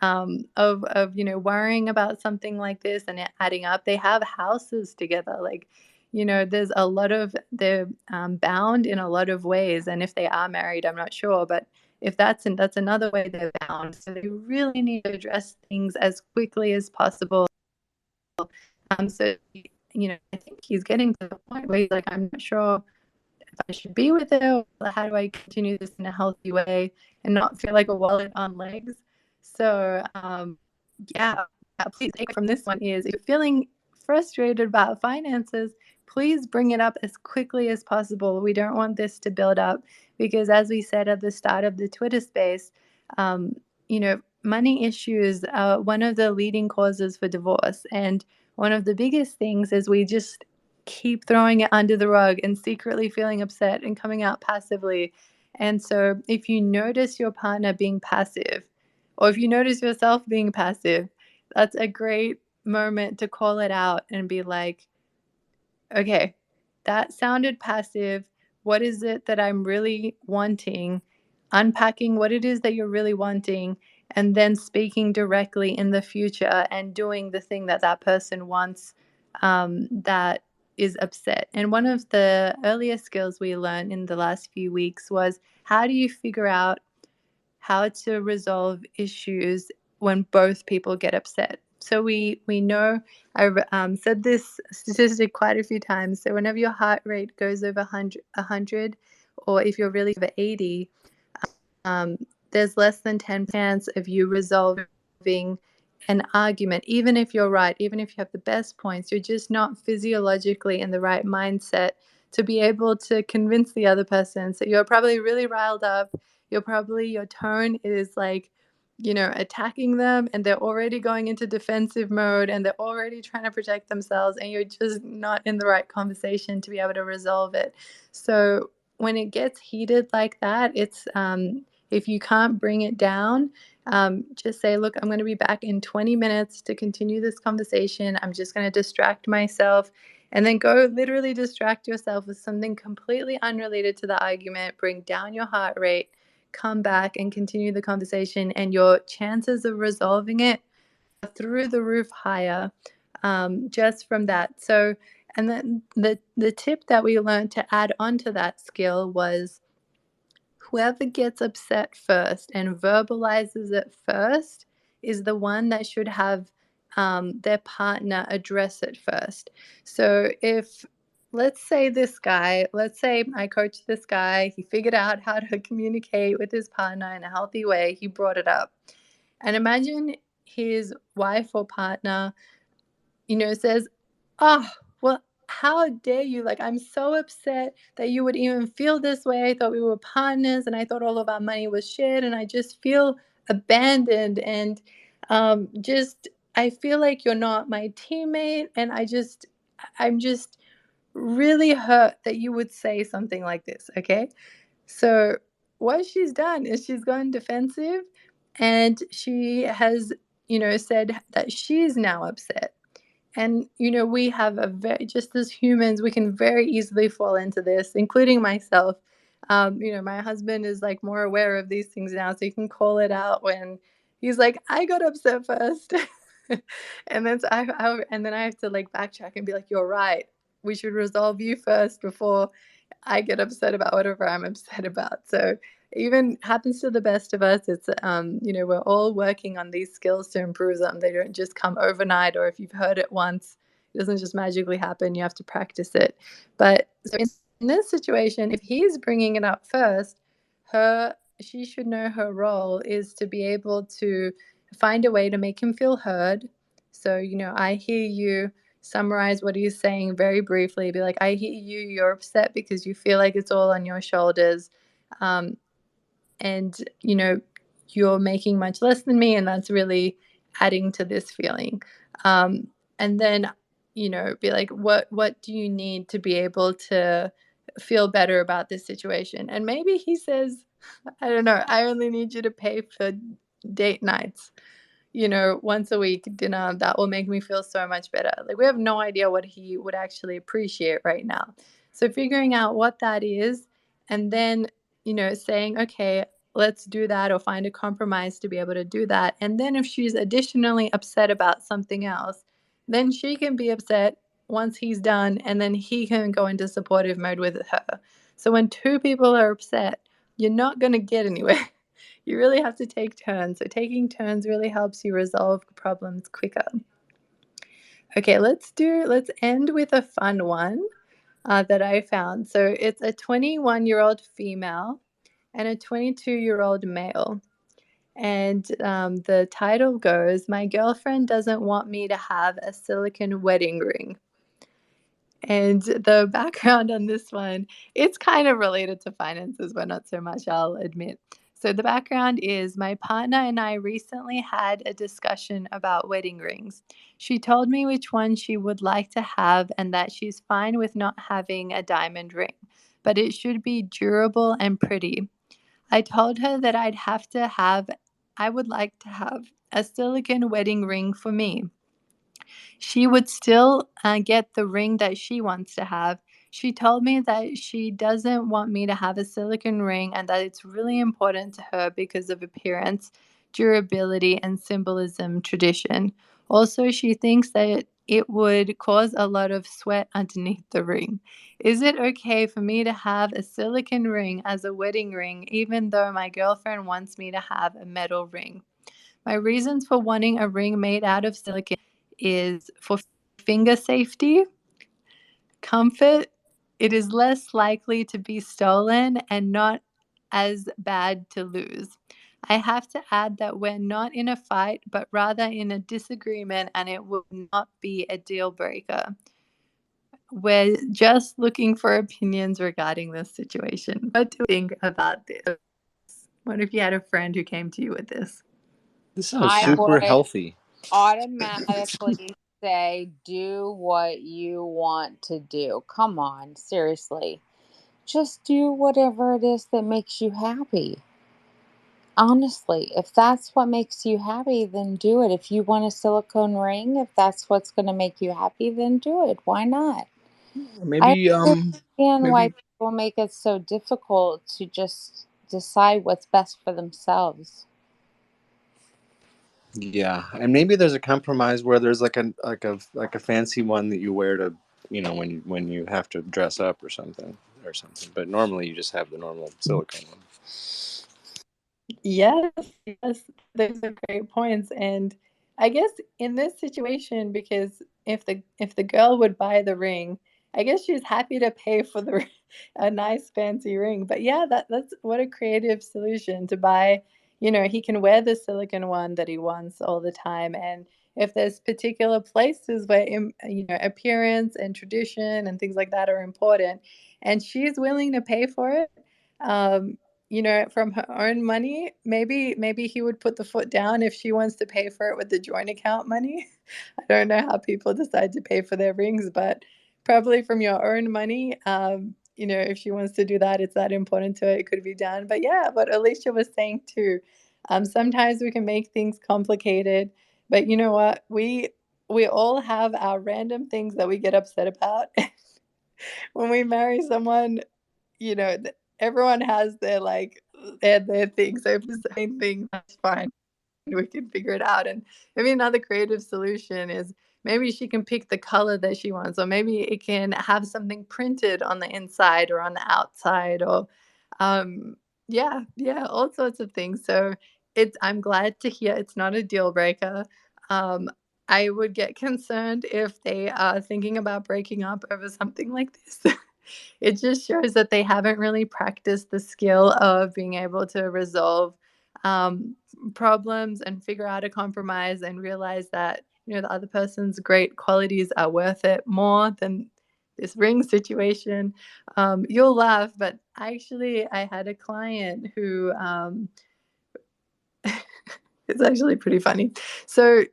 of worrying about something like this and it adding up. They have houses together. Like, there's a lot of they're bound in a lot of ways, and if they are married, I'm not sure, but if that's another way they're bound. So they really need to address things as quickly as possible. So I think he's getting to the point where he's like, I'm not sure if I should be with her, or how do I continue this in a healthy way and not feel like a wallet on legs. So please take from this one is, if you're feeling frustrated about finances, please bring it up as quickly as possible. We don't want this to build up, because as we said at the start of the Twitter space, money issues are one of the leading causes for divorce. And one of the biggest things is we just keep throwing it under the rug and secretly feeling upset and coming out passively. And so if you notice your partner being passive, or if you notice yourself being passive, that's a great moment to call it out and be like, okay, that sounded passive. What is it that I'm really wanting? Unpacking what it is that you're really wanting, and then speaking directly in the future and doing the thing that that person wants, that is upset. And one of the earliest skills we learned in the last few weeks was, how do you figure out how to resolve issues when both people get upset? So we know, I've said this statistic quite a few times. So whenever your heart rate goes over 100, or if you're really over 80, there's less than 10 chance of you resolving an argument. Even if you're right, even if you have the best points, you're just not physiologically in the right mindset to be able to convince the other person. So you're probably really riled up. Your tone is like, attacking them, and they're already going into defensive mode, and they're already trying to protect themselves, and you're just not in the right conversation to be able to resolve it. So when it gets heated like that, it's if you can't bring it down, just say, look, I'm going to be back in 20 minutes to continue this conversation. I'm just going to distract myself. And then go literally distract yourself with something completely unrelated to the argument. Bring down your heart rate, come back and continue the conversation. And your chances of resolving it are through the roof higher, just from that. So, and then the tip that we learned to add onto that skill was, whoever gets upset first and verbalizes it first is the one that should have their partner address it first. So let's say I coached this guy, he figured out how to communicate with his partner in a healthy way, he brought it up. And imagine his wife or partner, says, oh, well, how dare you? Like, I'm so upset that you would even feel this way. I thought we were partners, and I thought all of our money was shared, and I just feel abandoned, and I feel like you're not my teammate, and I'm just really hurt that you would say something like this, okay? So what she's done is she's gone defensive, and she has, said that she's now upset. And, we have just as humans, we can very easily fall into this, including myself. My husband is like more aware of these things now, so he can call it out when he's like, I got upset first. And then and then I have to like backtrack and be like, you're right. We should resolve you first before I get upset about whatever I'm upset about. So even happens to the best of us. It's we're all working on these skills to improve them. They don't just come overnight, or if you've heard it once, it doesn't just magically happen. You have to practice it. But so in this situation, if he's bringing it up first, she should know her role is to be able to find a way to make him feel heard. So, I hear you, summarize what he's saying very briefly, be like, I hear you, you're upset because you feel like it's all on your shoulders. And, you're making much less than me, and that's really adding to this feeling. And then, be like, what do you need to be able to feel better about this situation? And maybe he says, I don't know, I only need you to pay for date nights, once a week dinner. That will make me feel so much better. Like, we have no idea what he would actually appreciate right now. So figuring out what that is, and then, saying, okay, let's do that, or find a compromise to be able to do that. And then if she's additionally upset about something else, then she can be upset once he's done, and then he can go into supportive mode with her. So when two people are upset, you're not going to get anywhere. You really have to take turns. So taking turns really helps you resolve problems quicker. Okay, let's end with a fun one that I found. So it's a 21-year-old female and a 22-year-old male. And the title goes, "My girlfriend doesn't want me to have a silicone wedding ring." And the background on this one, it's kind of related to finances, but not so much, I'll admit. So the background is, my partner and I recently had a discussion about wedding rings. She told me which one she would like to have and that she's fine with not having a diamond ring, but it should be durable and pretty. I told her that I would like to have a silicone wedding ring for me. She would still get the ring that she wants to have. She told me that she doesn't want me to have a silicone ring and that it's really important to her because of appearance, durability, and symbolism tradition. Also, she thinks that it would cause a lot of sweat underneath the ring. Is it okay for me to have a silicone ring as a wedding ring, even though my girlfriend wants me to have a metal ring? My reasons for wanting a ring made out of silicone is for finger safety, comfort, it is less likely to be stolen, and not as bad to lose. I have to add that we're not in a fight, but rather in a disagreement, and it will not be a deal breaker. We're just looking for opinions regarding this situation. What do you think about this? What if you had a friend who came to you with this? This sounds I super would healthy. automatically say, do what you want to do. Come on, seriously. Just do whatever it is that makes you happy. Honestly, if that's what makes you happy, then do it. If you want a silicone ring, if that's what's going to make you happy, then do it. Why not? Maybe I understand why maybe people make it so difficult to just decide what's best for themselves. yeah, and maybe there's a compromise where there's like a fancy one that you wear to, when you have to dress up or something. But normally you just have the normal silicone one. Yes, those are great points. And I guess in this situation, because if the girl would buy the ring, I guess she's happy to pay for a nice fancy ring. But yeah, that's what a creative solution to buy. He can wear the silicone one that he wants all the time. And if there's particular places where appearance and tradition and things like that are important, and she's willing to pay for it, from her own money, maybe he would put the foot down if she wants to pay for it with the joint account money. I don't know how people decide to pay for their rings, but probably from your own money, if she wants to do that, it's that important to her, it could be done. But yeah, what Alicia was saying too, sometimes we can make things complicated, but you know what? We all have our random things that we get upset about. When we marry someone, everyone has their thing. So if it's the same thing, that's fine. we can figure it out. And maybe another creative solution is maybe she can pick the color that she wants, or maybe it can have something printed on the inside or on the outside, or yeah, all sorts of things. So I'm glad to hear it's not a deal breaker. I would get concerned if they are thinking about breaking up over something like this. It just shows that they haven't really practiced the skill of being able to resolve problems and figure out a compromise and realize that, the other person's great qualities are worth it more than this ring situation. You'll laugh, but actually I had a client who it's actually pretty funny. So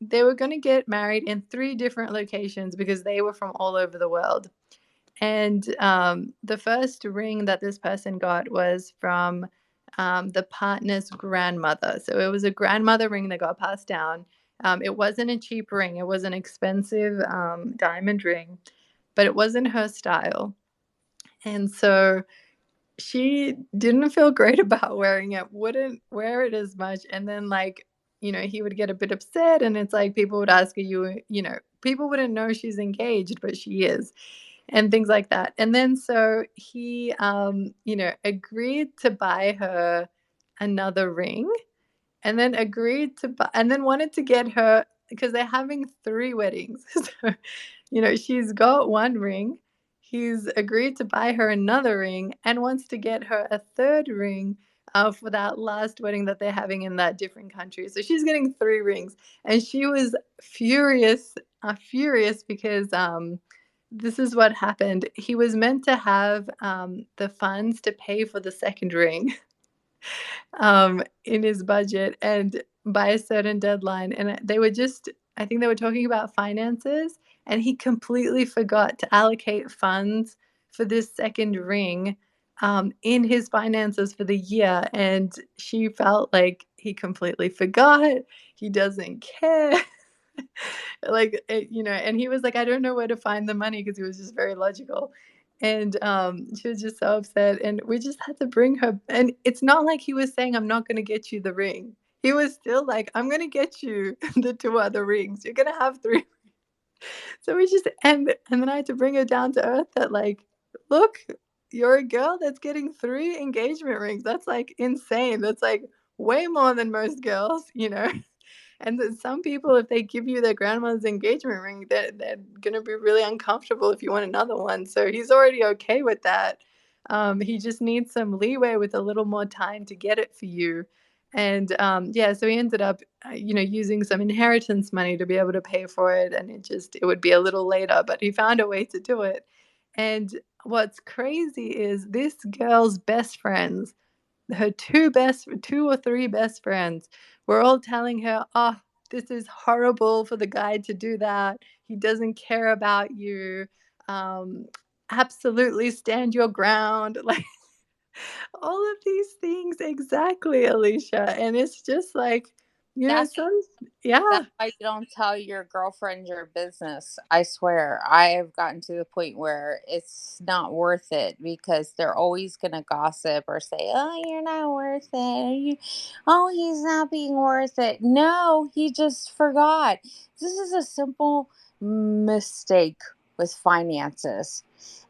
they were going to get married in 3 different locations because they were from all over the world. And the first ring that this person got was from the partner's grandmother. So it was a grandmother ring that got passed down. It wasn't a cheap ring. It was an expensive diamond ring, but it wasn't her style. And so she didn't feel great about wearing it, wouldn't wear it as much. And then, he would get a bit upset. And it's like people would ask her, people wouldn't know she's engaged, but she is, and things like that. And then so he, agreed to buy her another ring, and then agreed to buy, and then wanted to get her, because they're having 3 weddings. So, she's got 1 ring. He's agreed to buy her another ring and wants to get her a 3rd ring for that last wedding that they're having in that different country. So she's getting 3 rings, and she was furious because this is what happened. He was meant to have the funds to pay for the 2nd ring in his budget and by a certain deadline. And I think they were talking about finances, and he completely forgot to allocate funds for this 2nd ring in his finances for the year. And she felt like he completely forgot. He doesn't care. And he was like, I don't know where to find the money, because he was just very logical. And she was just so upset, and we just had to bring her. And it's not like he was saying, I'm not going to get you the ring. He was still like, I'm going to get you the 2 other rings. You're going to have 3. So we just, and then I had to bring her down to earth that, look, you're a girl that's getting 3 engagement rings. That's insane. That's way more than most girls. And then some people, if they give you their grandmother's engagement ring, they're going to be really uncomfortable if you want another one. So he's already okay with that. He just needs some leeway with a little more time to get it for you. And so he ended up, using some inheritance money to be able to pay for it. And it would be a little later, but he found a way to do it. And what's crazy is this girl's best friends, her 2 or 3 best friends, were all telling her, oh, this is horrible for the guy to do that. He doesn't care about you. Absolutely stand your ground. All of these things. Exactly, Alicia. And it's just That's yeah. That's why you don't tell your girlfriend your business. I swear. I have gotten to the point where it's not worth it, because they're always going to gossip or say, oh, you're not worth it. Oh, he's not being worth it. No, he just forgot. This is a simple mistake with finances.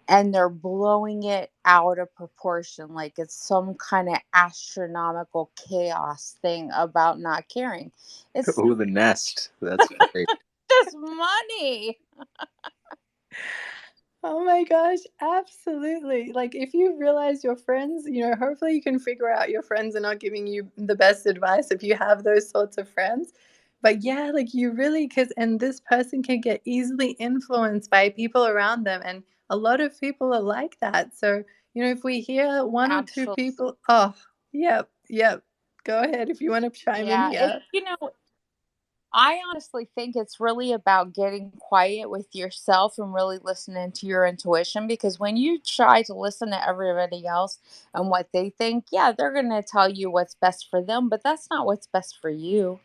And they're blowing it out of proportion like it's some kind of astronomical chaos thing about not caring. It's Ooh, the nest. That's great. just money. Oh my gosh, absolutely. If you realize your friends, hopefully you can figure out your friends are not giving you the best advice if you have those sorts of friends. But yeah, you really, and this person can get easily influenced by people around them. And a lot of people are like that. So, if we hear 1 or 2 Absolutely. people, yep. Go ahead if you want to chime in Yeah. here. I honestly think it's really about getting quiet with yourself and really listening to your intuition, because when you try to listen to everybody else and what they think, yeah, they're going to tell you what's best for them, but that's not what's best for you.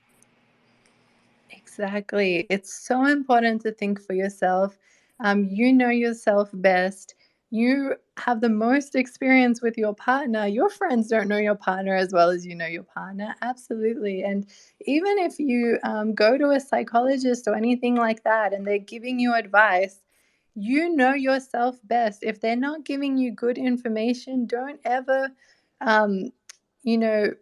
Exactly. It's so important to think for yourself. You know yourself best. you have the most experience with your partner. Your friends don't know your partner as well as you know your partner. Absolutely. And even if you go to a psychologist or anything like that and they're giving you advice, you know yourself best. If they're not giving you good information, don't ever, um, you know,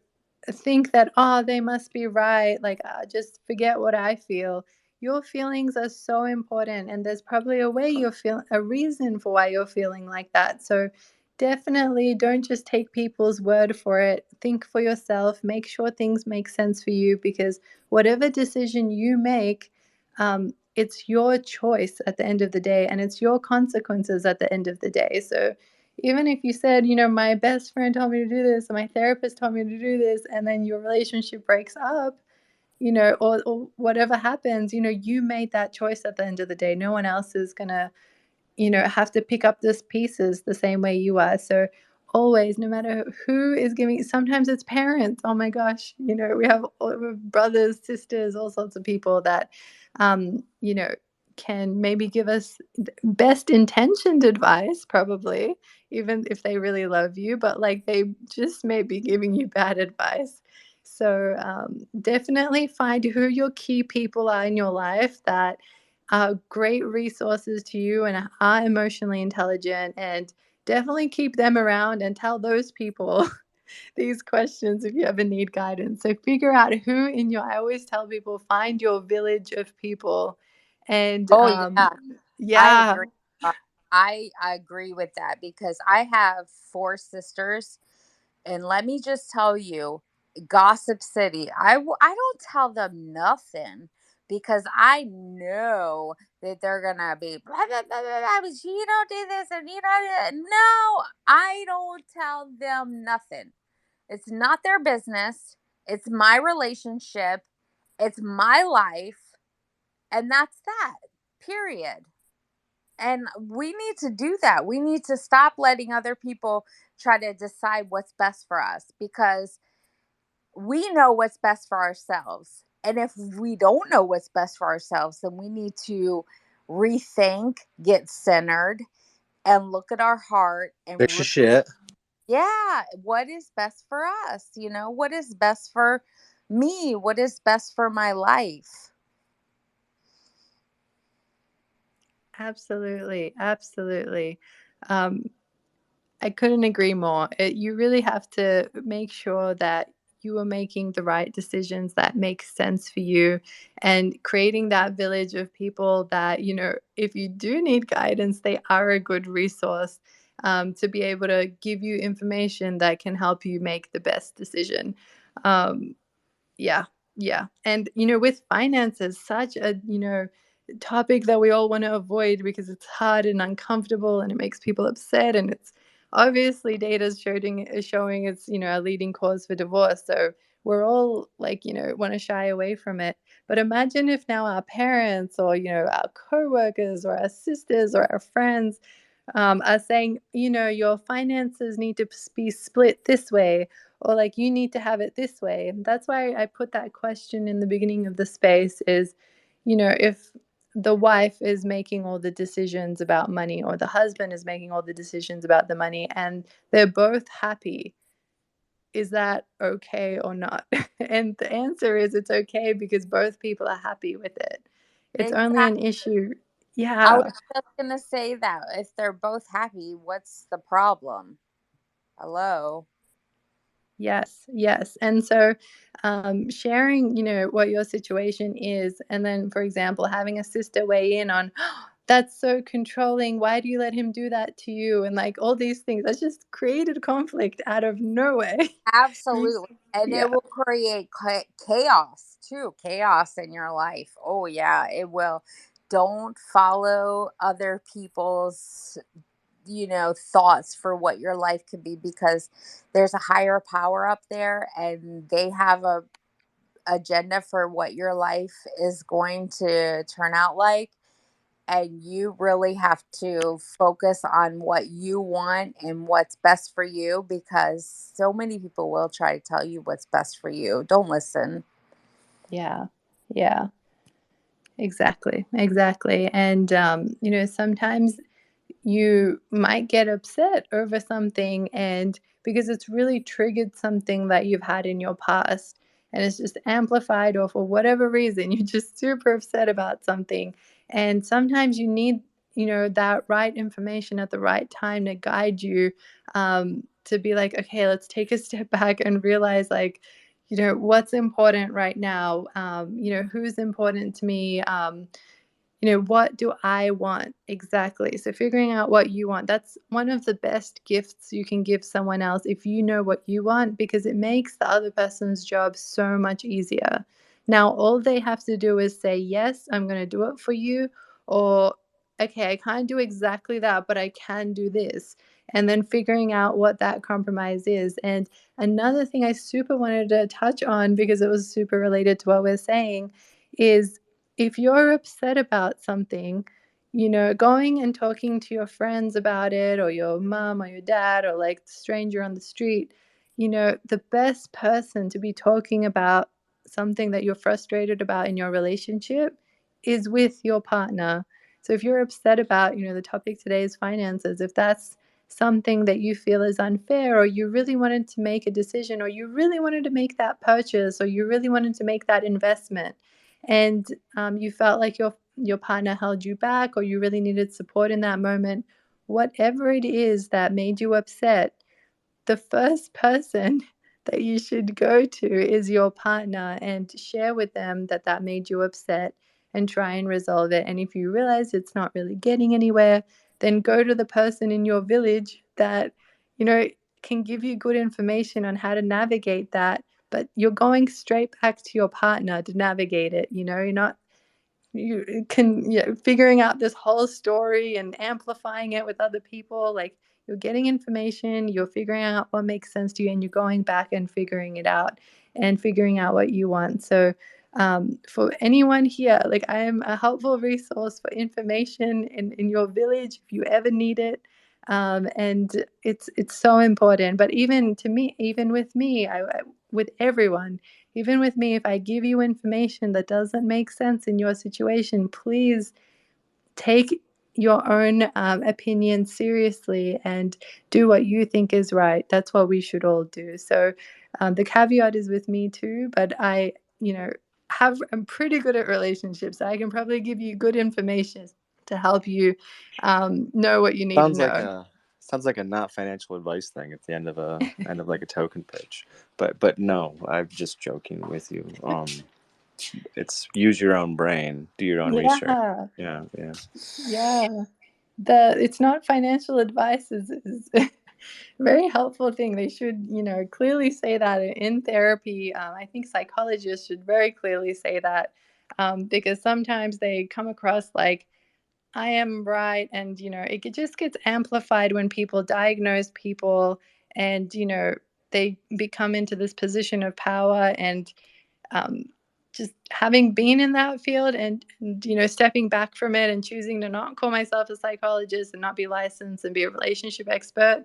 think that, oh, they must be right. Like, just forget what I feel. Your feelings are so important, and there's probably a reason for why you're feeling like that. So definitely don't just take people's word for it. Think for yourself. Make sure things make sense for you, because whatever decision you make, it's your choice at the end of the day, and it's your consequences at the end of the day. So even if you said, my best friend told me to do this, or my therapist told me to do this, and then your relationship breaks up, or whatever happens, you made that choice at the end of the day. No one else is going to have to pick up these pieces the same way you are. So always, no matter who is giving, sometimes it's parents. Oh my gosh, we have brothers, sisters, all sorts of people that, can maybe give us best intentioned advice, probably, even if they really love you, but like they just may be giving you bad advice. So definitely find who your key people are in your life that are great resources to you and are emotionally intelligent, and definitely keep them around and tell those people these questions if you ever need guidance. So figure out I always tell people, find your village of people. And Oh yeah, I yeah, agree. I agree with that because I have 4 sisters, and let me just tell you, Gossip City. I don't tell them nothing because I know that they're gonna be blah blah blah blah, blah, but you don't do this and you don't. No, I don't tell them nothing. It's not their business. It's my relationship. It's my life, and that's that. Period. And we need to do that. We need to stop letting other people try to decide what's best for us, because we know what's best for ourselves. And if we don't know what's best for ourselves, then we need to rethink, get centered, and look at our heart and Fix your shit. yeah, what is best for us? What is best for me? What is best for my life? absolutely, absolutely. Um, I couldn't agree more. You really have to make sure that you are making the right decisions that make sense for you, and creating that village of people that, if you do need guidance, they are a good resource, to be able to give you information that can help you make the best decision. Um, yeah, yeah. And, with finances, such a, topic that we all want to avoid because it's hard and uncomfortable and it makes people upset. And it's obviously data is showing it's, a leading cause for divorce. So we're all like, want to shy away from it. But imagine if now our parents or, our coworkers or our sisters or our friends are saying, your finances need to be split this way, or like you need to have it this way. That's why I put that question in the beginning of the space is, if the wife is making all the decisions about money, or the husband is making all the decisions about the money, and they're both happy, is that okay or not? And the answer is it's okay, because both people are happy with it. It's only an Exactly. issue. I was Yeah. just going to say that if they're both happy, what's the problem? Hello. Yes, yes. And so sharing, what your situation is, and then, for example, having a sister weigh in on, "Oh, that's so controlling. Why do you let him do that to you?" And like all these things, that's just created conflict out of nowhere. Absolutely. And Yeah. it will create chaos too, chaos in your life. Oh, yeah, it will. Don't follow other people's, thoughts for what your life could be, because there's a higher power up there and they have a agenda for what your life is going to turn out like, and you really have to focus on what you want and what's best for you, because so many people will try to tell you what's best for you. Don't listen. Yeah. Yeah. Exactly. Exactly. And sometimes you might get upset over something, and because it's really triggered something that you've had in your past, and it's just amplified, or for whatever reason you're just super upset about something. And sometimes you need, that right information at the right time to guide you, to be like, okay, let's take a step back and realize, like, what's important right now, who's important to me, what do I want exactly? So figuring out what you want, that's one of the best gifts you can give someone else, if you know what you want, because it makes the other person's job so much easier. Now, all they have to do is say, yes, I'm going to do it for you, or, okay, I can't do exactly that, but I can do this. And then figuring out what that compromise is. And another thing I super wanted to touch on, because it was super related to what we're saying, is if you're upset about something, going and talking to your friends about it, or your mom or your dad, or like the stranger on the street, the best person to be talking about something that you're frustrated about in your relationship is with your partner. So if you're upset about, the topic today is finances, if that's something that you feel is unfair, or you really wanted to make a decision, or you really wanted to make that purchase, or you really wanted to make that investment, and you felt like your partner held you back, or you really needed support in that moment, whatever it is that made you upset, the first person that you should go to is your partner, and share with them that made you upset, and try and resolve it. And if you realize it's not really getting anywhere, then go to the person in your village that, can give you good information on how to navigate that. But you're going straight back to your partner to navigate it. You're not, figuring out this whole story and amplifying it with other people. Like, you're getting information, you're figuring out what makes sense to you, and you're going back and figuring it out, and figuring out what you want. So for anyone here, like, I am a helpful resource for information in your village if you ever need it. And it's so important. But even to me, even with me, with everyone, even with me, if I give you information that doesn't make sense in your situation, please take your own opinion seriously and do what you think is right. That's what we should all do. So the caveat is with me too, but I'm pretty good at relationships. So I can probably give you good information to help you know what you need to know. Sounds like a not financial advice thing at the end of like a token pitch. But no, I'm just joking with you. It's use your own brain, do your own research. Yeah. It's not financial advice is a very helpful thing. They should, clearly say that in therapy. I think psychologists should very clearly say that, because sometimes they come across like, I am right, and it just gets amplified when people diagnose people, and they become into this position of power. And just having been in that field, and stepping back from it, and choosing to not call myself a psychologist and not be licensed and be a relationship expert,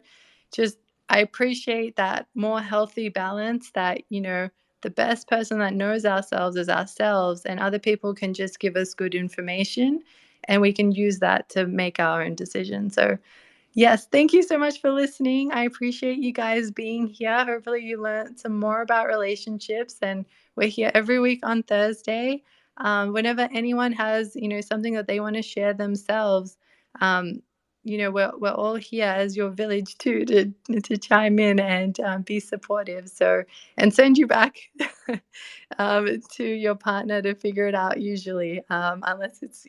just, I appreciate that more healthy balance, that the best person that knows ourselves is ourselves, and other people can just give us good information, and we can use that to make our own decisions. So yes, thank you so much for listening. I appreciate you guys being here. Hopefully you learned some more about relationships, and we're here every week on Thursday. Whenever anyone has, something that they want to share themselves, we're all here as your village too, to chime in and be supportive. So, and send you back to your partner to figure it out usually, unless it's,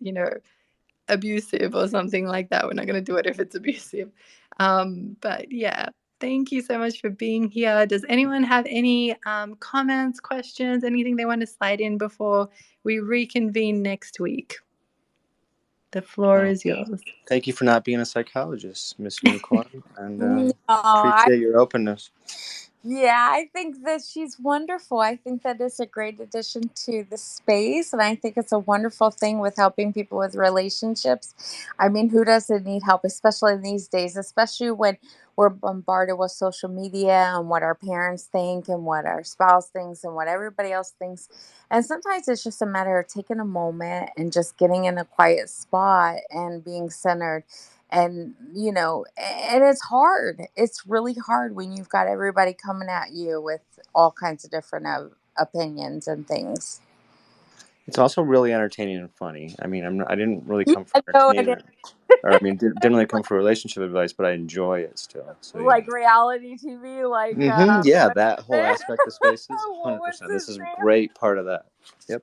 abusive or something like that. We're not going to do it if it's abusive. But yeah, thank you so much for being here. Does anyone have any comments, questions, anything they want to slide in before we reconvene next week? The floor is yours. Thank you for not being a psychologist, Miss Unicorn, and No, appreciate your openness. Yeah, I think that she's wonderful. I think that it's a great addition to the space. And I think it's a wonderful thing with helping people with relationships. I mean, who doesn't need help, especially in these days, especially when we're bombarded with social media and what our parents think and what our spouse thinks and what everybody else thinks. And sometimes it's just a matter of taking a moment and just getting in a quiet spot and being centered And and it's hard. It's really hard when you've got everybody coming at you with all kinds of different opinions and things. It's also really entertaining and funny. I mean, I didn't really come for No, it is. entertainment, or I mean, didn't really come for relationship advice, but I enjoy it still. So yeah. Like reality TV, like Yeah, what's that his whole name? aspect of Spaces, What was 100%. This his is a name? great part of that. Yep.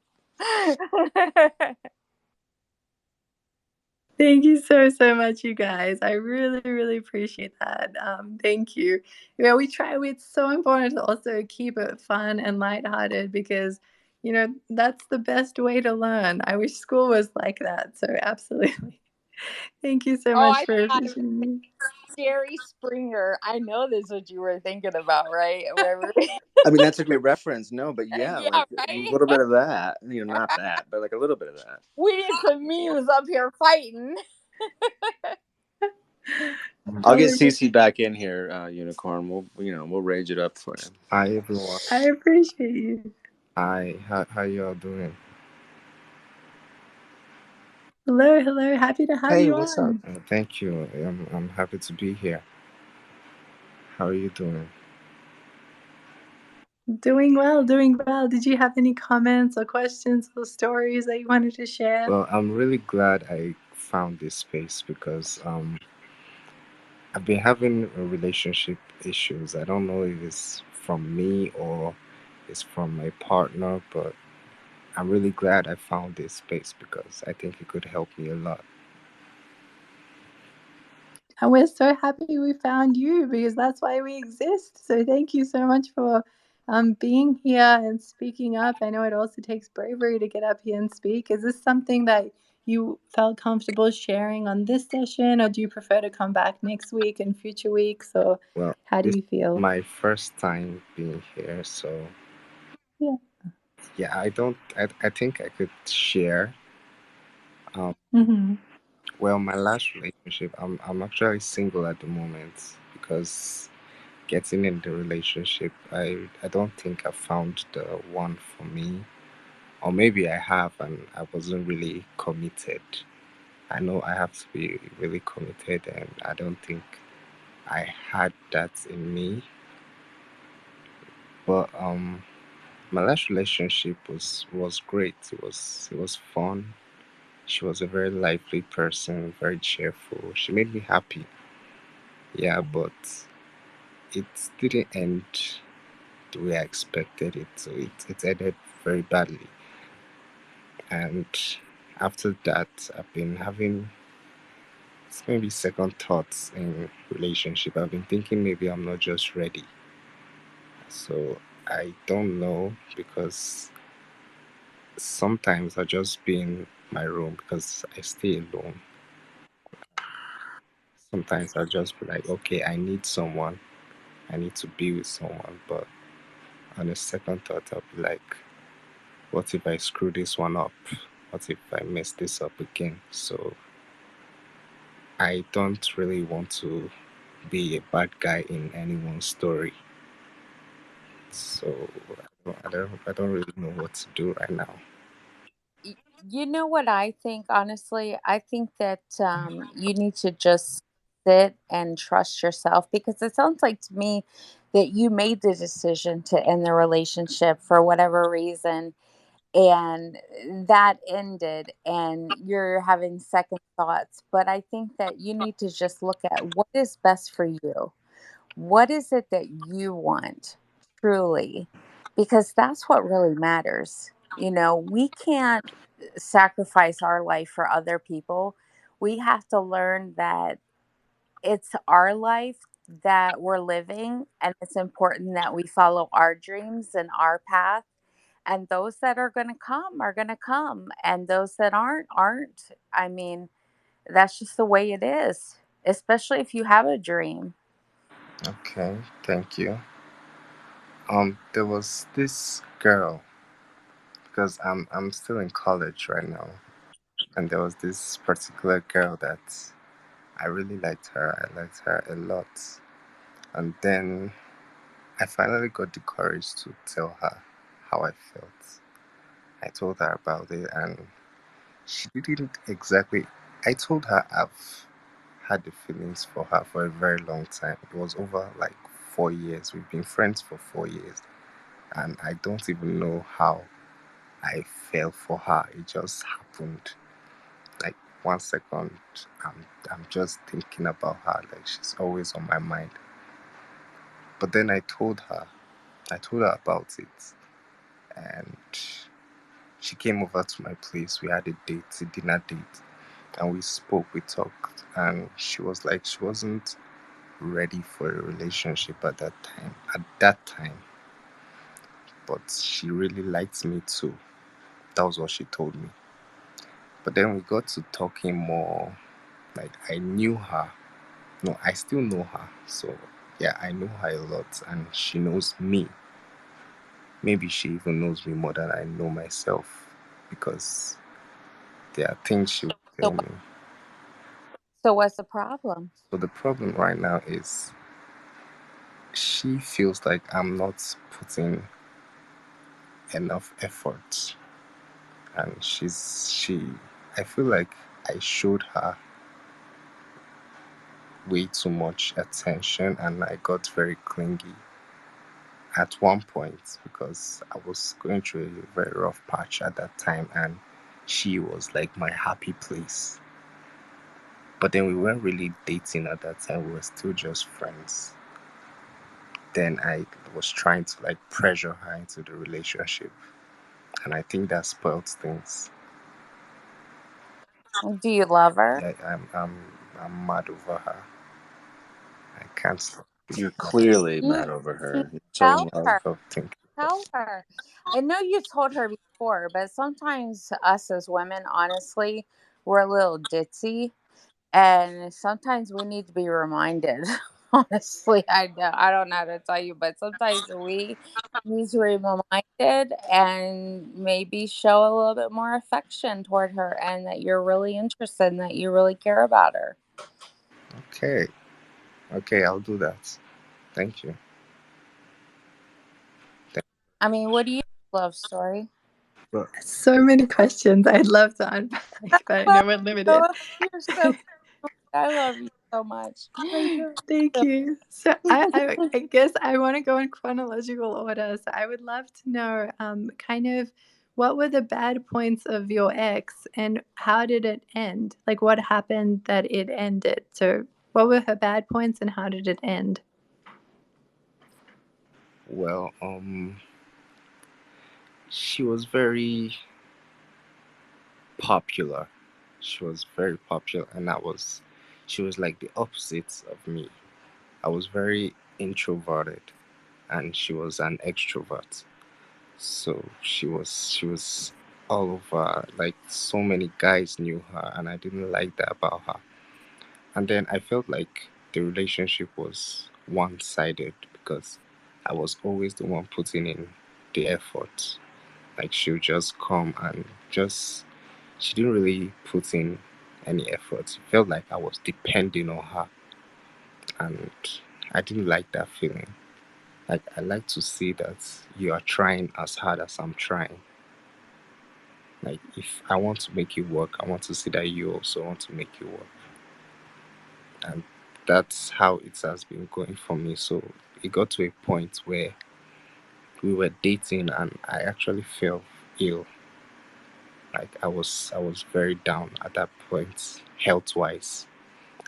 Thank you so, so much, you guys. I really, really appreciate that. Thank you. We try, it's so important to also keep it fun and lighthearted because, that's the best way to learn. I wish school was like that. So, absolutely. Thank you so much I for thought it appreciating me. Jerry Springer. I know this is what you were thinking about, right? I mean, that's a great reference. No, but yeah, Yeah, like a right? little bit of that. Not that, but like a little bit of that. We need some memes up here fighting. I'll get Cece back in here, Unicorn. We'll rage it up for him. Hi everyone. I appreciate you. Hi, how you all doing? Hello, hello. Happy to have Hey, you what's up? on. Thank you. I'm happy to be here. How are you doing? Doing well, doing well. Did you have any comments or questions or stories that you wanted to share? Well, I'm really glad I found this space because I've been having relationship issues. I don't know if it's from me or it's from my partner, but I'm really glad I found this space because I think it could help me a lot. And we're so happy we found you because that's why we exist. So thank you so much for being here and speaking up. I know it also takes bravery to get up here and speak. Is this something that you felt comfortable sharing on this session, or do you prefer to come back next week and future weeks, or Well, how do this you feel? is my first time being here, so yeah, I think I could share. Mm-hmm. Well, my last relationship, I'm actually single at the moment because getting in the relationship, I don't think I found the one for me, or maybe I have and I wasn't really committed. I know I have to be really committed, and I don't think I had that in me. But my last relationship was great. It was fun. She was a very lively person, very cheerful. She made me happy. Yeah, but it didn't end the way I expected it to. It ended very badly. And after that, I've been having maybe second thoughts in relationship. I've been thinking maybe I'm not just ready. So I don't know because sometimes I just be in my room because I stay alone. Sometimes I'll just be like, okay, I need someone. I need to be with someone. But on a second thought, I'll be like, what if I screw this one up? What if I mess this up again? So I don't really want to be a bad guy in anyone's story. So I don't really know what to do right now. You know what I think, honestly? I think that you need to just sit and trust yourself because it sounds like to me that you made the decision to end the relationship for whatever reason and that ended and you're having second thoughts. But I think that you need to just look at what is best for you. What is it that you want truly? Because that's what really matters. We can't sacrifice our life for other people. We have to learn that it's our life that we're living, and it's important that we follow our dreams and our path. And those that are going to come are going to come, and those that aren't. I mean, that's just the way it is, especially if you have a dream. Okay, thank you. There was this girl because I'm still in college right now, and there was this particular girl that I really liked her. I liked her a lot, and then I finally got the courage to tell her how I felt. I told her about it, and she didn't exactly. I told her I've had the feelings for her for a very long time. It was over like 4 years. We've been friends for 4 years, and I don't even know how I fell for her. It just happened. Like 1 second, I'm just thinking about her. Like she's always on my mind. But then I told her about it, and she came over to my place. We had a date, a dinner date, and we spoke, we talked, and she was like she wasn't ready for a relationship at that time. But she really liked me too. That was what she told me. But then we got to talking more. Like I knew her. No, I still know her. So yeah, I know her a lot, and she knows me. Maybe she even knows me more than I know myself, because there are things she will tell So, me. so what's the problem? So the problem right now is she feels like I'm not putting enough effort, and I feel like I showed her way too much attention, and I got very clingy at one point because I was going through a very rough patch at that time, and she was like my happy place. But then we weren't really dating at that time, we were still just friends. Then I was trying to like pressure her into the relationship, and I think that spoiled things. Do you love her? Yeah, I'm mad over her. I can't stop You're thinking clearly You mad over need to her. You're so in tell love. her. of thinking. Tell her. I know you told her before, but sometimes us as women, honestly, we're a little ditzy, and sometimes we need to be reminded. Honestly, I don't know how to tell you, but sometimes we need to be reminded and maybe show a little bit more affection toward her, and that you're really interested and that you really care about her. Okay, okay, I'll do that. Thank you. Thank I mean, what do you love story? But So many questions I'd love to unpack, but I know we're limited. You're so. I love you so much. Thank you. So I guess I want to go in chronological order. So I would love to know kind of what were the bad points of your ex and how did it end? Like what happened that it ended? So what were her bad points and how did it end? Well, she was very popular. She was very popular, and she was like the opposite of me. I was very introverted, and she was an extrovert. So she was all over. Like so many guys knew her, and I didn't like that about her. And then I felt like the relationship was one-sided because I was always the one putting in the effort. Like she would just come and just she didn't really put in any effort. It felt like I was depending on her, and I didn't like that feeling. Like I like to see that you are trying as hard as I'm trying. Like if I want to make it work, I want to see that you also want to make it work. And that's how it has been going for me. So it got to a point where we were dating and I actually felt ill. Like I was very down at that point, health wise.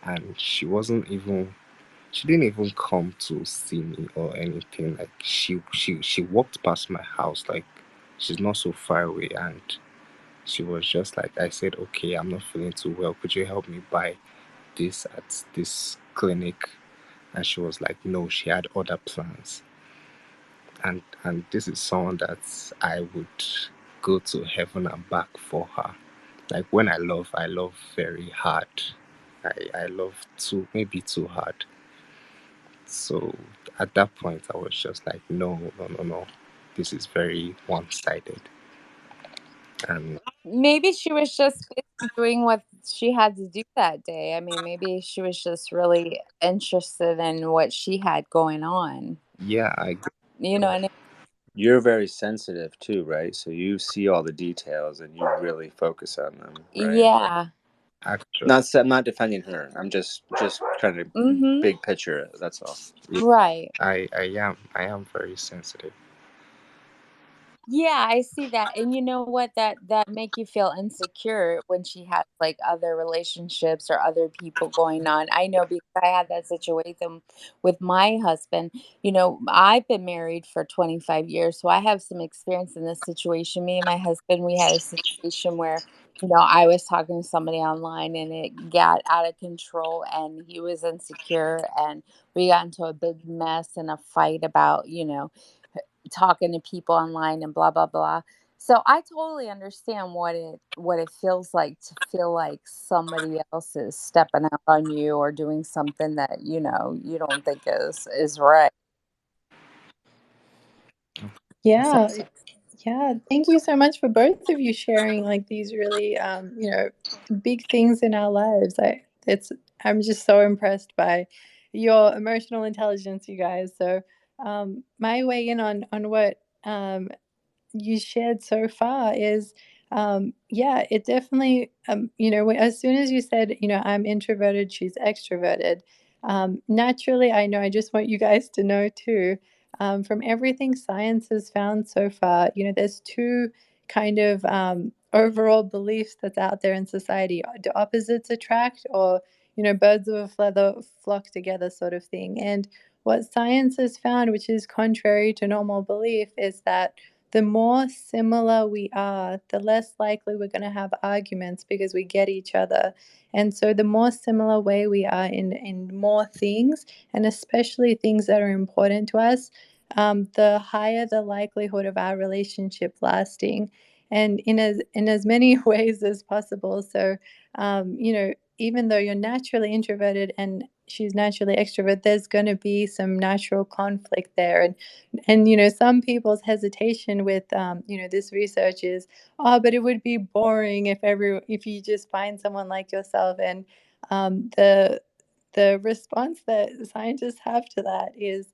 And she didn't even come to see me or anything. Like she walked past my house, like she's not so far away, and she was just like, I said, okay, I'm not feeling too well, could you help me buy this at this clinic? And she was like, no, she had other plans. And this is someone that I would go to heaven and back for her. Like when I love very hard. I love too, maybe too hard. So at that point, I was just like, no, no, no, no. This is very one sided. And Maybe she was just busy doing what she had to do that day. I mean, maybe she was just really interested in what she had going on. yeah, I agree. You know, and you're very sensitive too, right? So you see all the details and you really focus on them, right? yeah, Actually, I'm not defending her. I'm just trying to Mm-hmm. big picture. That's all. Right. I am very sensitive. Yeah, I see that. And you know what? That make you feel insecure when she has like other relationships or other people going on. I know because I had that situation with my husband. You know, I've been married for 25 years, so I have some experience in this situation. Me and my husband, we had a situation where, I was talking to somebody online and it got out of control and he was insecure and we got into a big mess and a fight about, talking to people online and blah blah blah. So I totally understand what it feels like to feel like somebody else is stepping out on you or doing something that you don't think is right. So Yeah. Yeah, thank you so much for both of you sharing like these really big things in our lives. I'm just so impressed by your emotional intelligence, you guys. So my way in on what you shared so far is yeah, it definitely as soon as you said, I'm introverted, she's extroverted, naturally, I know, I just want you guys to know too, from everything science has found so far, there's two kind of overall beliefs that's out there in society. Do opposites attract, or birds of a feather flock together, sort of thing. And what science has found, which is contrary to normal belief, is that the more similar we are, the less likely we're going to have arguments because we get each other. And so, the more similar way we are in more things, and especially things that are important to us, the higher the likelihood of our relationship lasting, and in as many ways as possible. So, even though you're naturally introverted and she's naturally extrovert, there's going to be some natural conflict there. And some people's hesitation with this research is, oh, but it would be boring if you just find someone like yourself. And the response that scientists have to that is,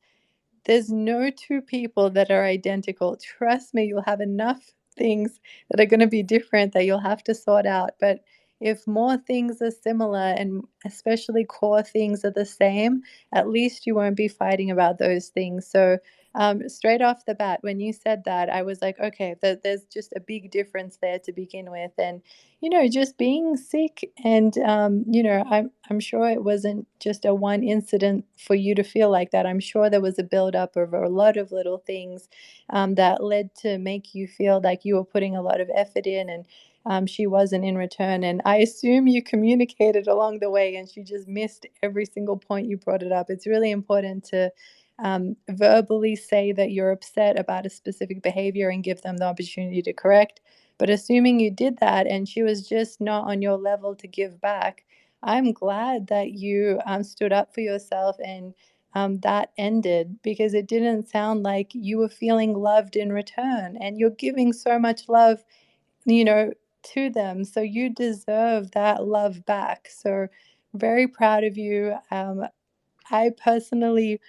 there's no two people that are identical. Trust me, you'll have enough things that are going to be different that you'll have to sort out. But if more things are similar, and especially core things are the same, at least you won't be fighting about those things. So, straight off the bat, when you said that, I was like, okay, there's just a big difference there to begin with. And just being sick, and I'm sure it wasn't just a one incident for you to feel like that. I'm sure there was a buildup of a lot of little things that led to make you feel like you were putting a lot of effort in, and she wasn't in return. And I assume you communicated along the way, and she just missed every single point you brought it up. It's really important to verbally say that you're upset about a specific behavior and give them the opportunity to correct. But assuming you did that and she was just not on your level to give back, I'm glad that you stood up for yourself, and that ended, because it didn't sound like you were feeling loved in return. And you're giving so much love, you know, to them. So you deserve that love back. So very proud of you. I personally,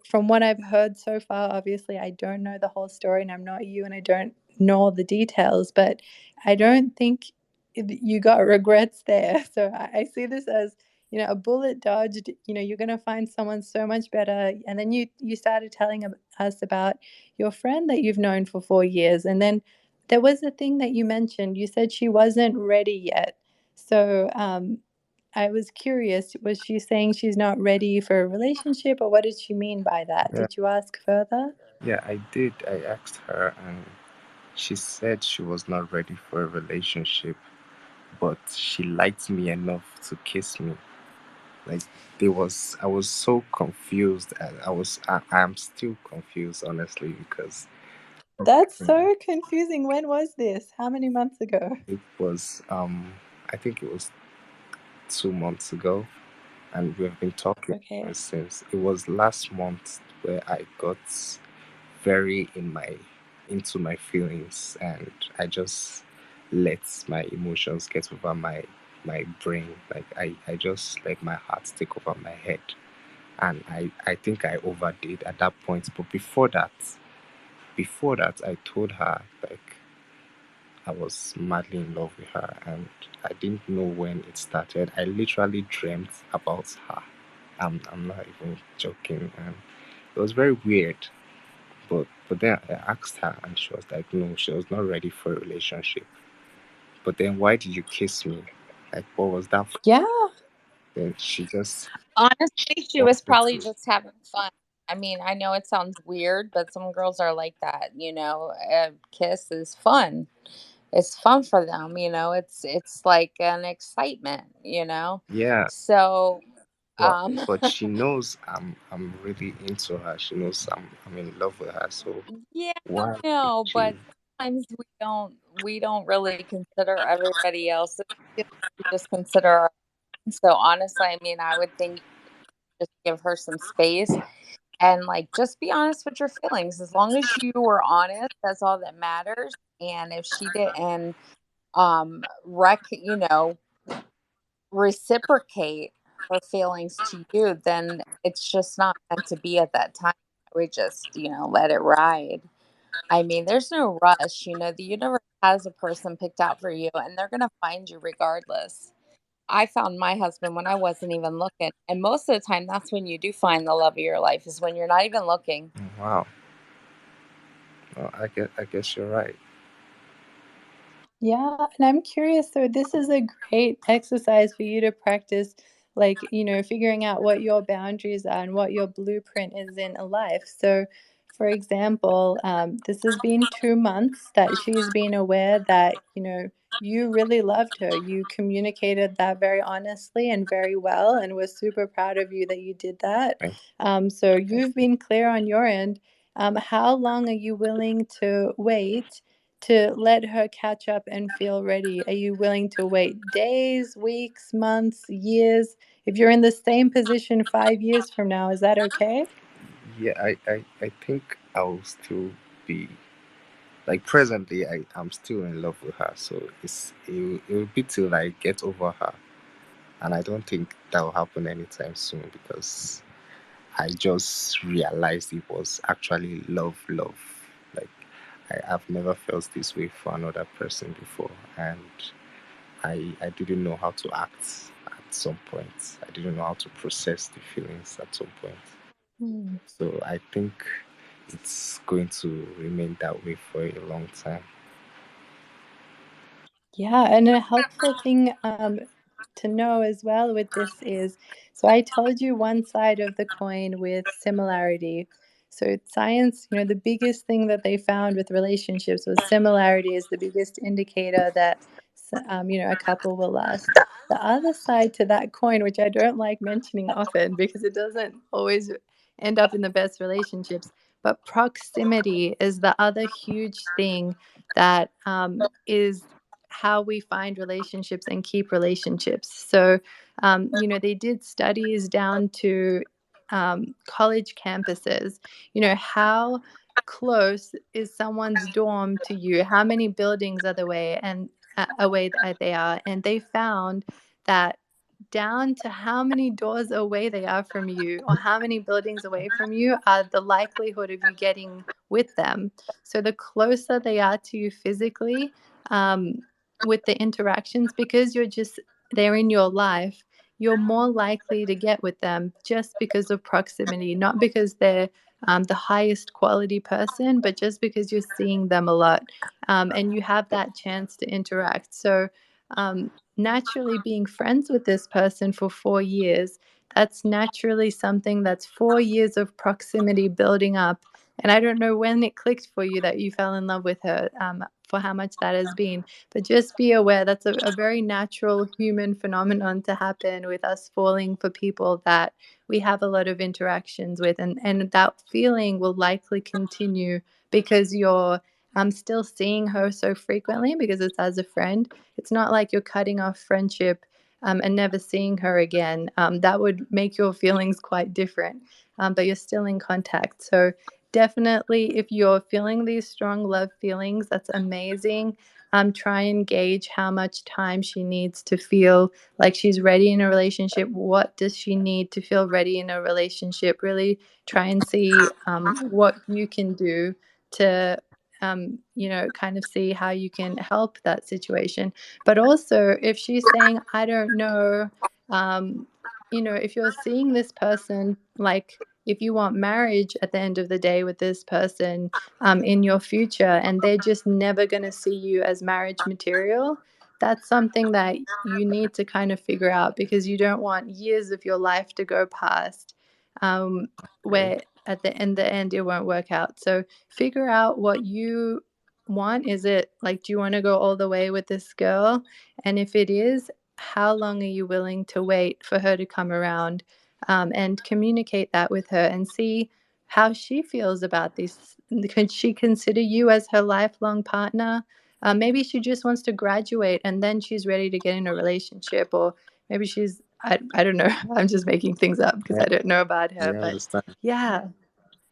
from what I've heard so far, obviously I don't know the whole story and I'm not you and I don't know all the details, but I don't think you got regrets there. So I see this as, a bullet dodged. You're going to find someone so much better. And then you started telling us about your friend that you've known for 4 years. And then there was a thing that you mentioned. You said she wasn't ready yet. So, I was curious, was she saying she's not ready for a relationship, or what did she mean by that? Yeah, Did you ask further? yeah, I did. I asked her, and she said she was not ready for a relationship, but she liked me enough to kiss me. Like, I was so confused, and I'm still confused, honestly, because That's so confusing. When was this? How many months ago? it was I think it was 2 months ago, and we've been talking Okay. since. It was last month where I got very into my feelings, and I just let my emotions get over my brain. Like, I just let my heart take over my head, and I think I overdid at that point. But before that I told her, like, I was madly in love with her, and I didn't know when it started. I literally dreamt about her. I'm not even joking, and it was very weird. But then I asked her, and she was like, no, she was not ready for a relationship. But then why did you kiss me? Like, what was that for? Yeah. Then she just Honestly, she was wanted probably to. just having fun. I mean, I know it sounds weird, but some girls are like that. A kiss is fun. It's fun for them. It's like an excitement. Yeah, So, but um, but she knows I'm really into her. She knows I'm in love with her. So yeah, why would no, but she? sometimes we don't really consider everybody else. We just consider our own. So honestly, I mean, I would think just give her some space and like just be honest with your feelings. As long as you were honest, that's all that matters. And if she didn't reciprocate her feelings to you, then it's just not meant to be at that time. I would just let it ride. I mean, there's no rush. The universe has a person picked out for you, and they're going to find you regardless. I found my husband when I wasn't even looking. And most of the time, that's when you do find the love of your life, is when you're not even looking. Wow. Well, I guess you're right. Yeah, and I'm curious, so this is a great exercise for you to practice, like, figuring out what your boundaries are and what your blueprint is in a life. So, for example, this has been 2 months that she's been aware that, you really loved her. You communicated that very honestly and very well, and we're super proud of you that you did that. Thank So you've been clear on your end. How long are you willing to wait to let her catch up and feel ready? Are you willing to wait days, weeks, months, years? If you're in the same position 5 years from now, is that okay? Yeah, I think I'll still be like presently. I'm still in love with her, so it will be till I get over her, and I don't think that will happen anytime soon because I just realized it was actually love, love. Like I've never felt this way for another person before, and I didn't know how to act at some point. I didn't know how to process the feelings at some point. Hmm. So I think it's going to remain that way for a long time. Yeah, and a helpful thing to know as well with this is, so I told you one side of the coin with similarity. So science, the biggest thing that they found with relationships was similarity is the biggest indicator that a couple will last. The other side to that coin, which I don't like mentioning often because it doesn't always end up in the best relationships, but proximity is the other huge thing that is how we find relationships and keep relationships. So, they did studies down to college campuses. How close is someone's dorm to you? How many buildings are the way and away that they are? And they found that down to how many doors away they are from you or how many buildings away from you are the likelihood of you getting with them. So the closer they are to you physically, um, with the interactions, because they're in your life, you're more likely to get with them just because of proximity, not because they're the highest quality person, but just because you're seeing them a lot, and you have that chance to interact. So naturally being friends with this person for 4 years, that's naturally something that's 4 years of proximity building up. And I don't know when it clicked for you that you fell in love with her, for how much that has been. But just be aware that's a very natural human phenomenon to happen with us falling for people that we have a lot of interactions with. And that feeling will likely continue because you're still seeing her so frequently because it's as a friend. It's not like you're cutting off friendship and never seeing her again. That would make your feelings quite different, but you're still in contact. So definitely, if you're feeling these strong love feelings, that's amazing. Try and gauge how much time she needs to feel like she's ready in a relationship. What does she need to feel ready in a relationship? Really try and see what you can do to kind of see how you can help that situation. But also, if she's saying, I don't know, if you're seeing this person, like if you want marriage at the end of the day with this person in your future, and they're just never going to see you as marriage material, that's something that you need to kind of figure out, because you don't want years of your life to go past where at the end it won't work out. So figure out what you want. Is it like, do you want to go all the way with this girl? And if it is, how long are you willing to wait for her to come around? And communicate that with her and see how she feels about this. Could she consider you as her lifelong partner? Maybe she just wants to graduate and then she's ready to get in a relationship, or maybe she's, I don't know. I'm just making things up because I don't know about her. I But understand. yeah,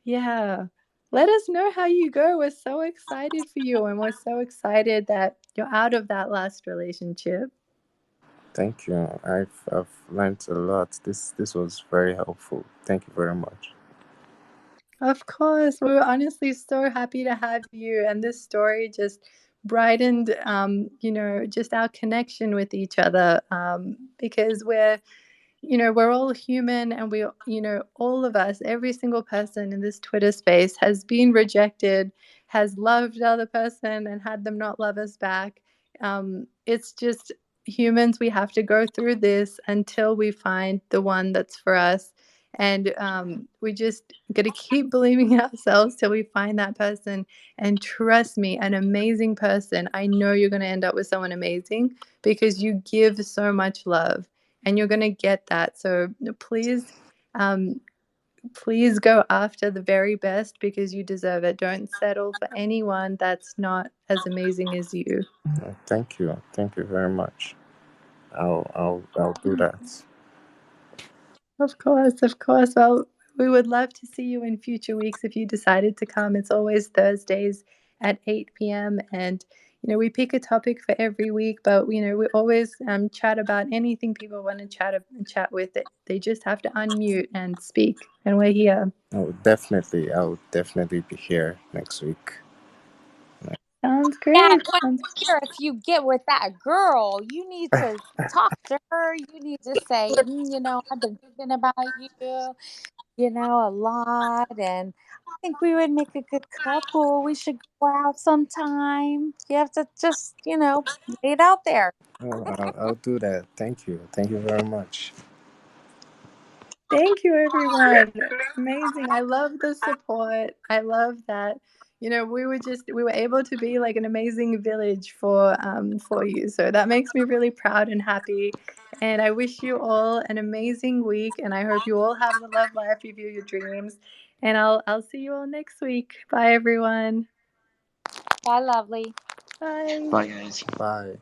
yeah. Let us know how you go. We're so excited for you, and we're so excited that you're out of that last relationship. Thank you. I've learned a lot. This was very helpful. Thank you very much. Of course. We were honestly so happy to have you, and this story just brightened, just our connection with each other, because we're all human, and all of us, every single person in this Twitter space has been rejected, has loved the other person and had them not love us back. It's just humans. We have to go through this until we find the one that's for us. And we just got to keep believing in ourselves till we find that person. And trust me, an amazing person. I know you're going to end up with someone amazing because you give so much love, and you're going to get that. So please, please go after the very best, because you deserve it. Don't settle for anyone that's not as amazing as you. Thank you. Thank you very much. I'll do that. Of course, of course. Well, we would love to see you in future weeks if you decided to come. It's always Thursdays at 8 p.m. And, we pick a topic for every week, but, we always chat about anything people want to chat with. It. They just have to unmute and speak, and we're here. I'll definitely be here next week. Sounds Yeah, great. Gwen, here, if you get with that girl, you need to talk to her. You need to say, I've been thinking about you, a lot, and I think we would make a good couple. We should go out sometime. You have to just, lay it out there. Oh, I'll do that. Thank you. Thank you very much. Thank you, everyone. Amazing. I love the support. I love that. We were able to be like an amazing village for you. So that makes me really proud and happy. And I wish you all an amazing week. And I hope you all have the love life of your dreams. And I'll see you all next week. Bye, everyone. Bye, lovely. Bye. Bye, guys. Bye.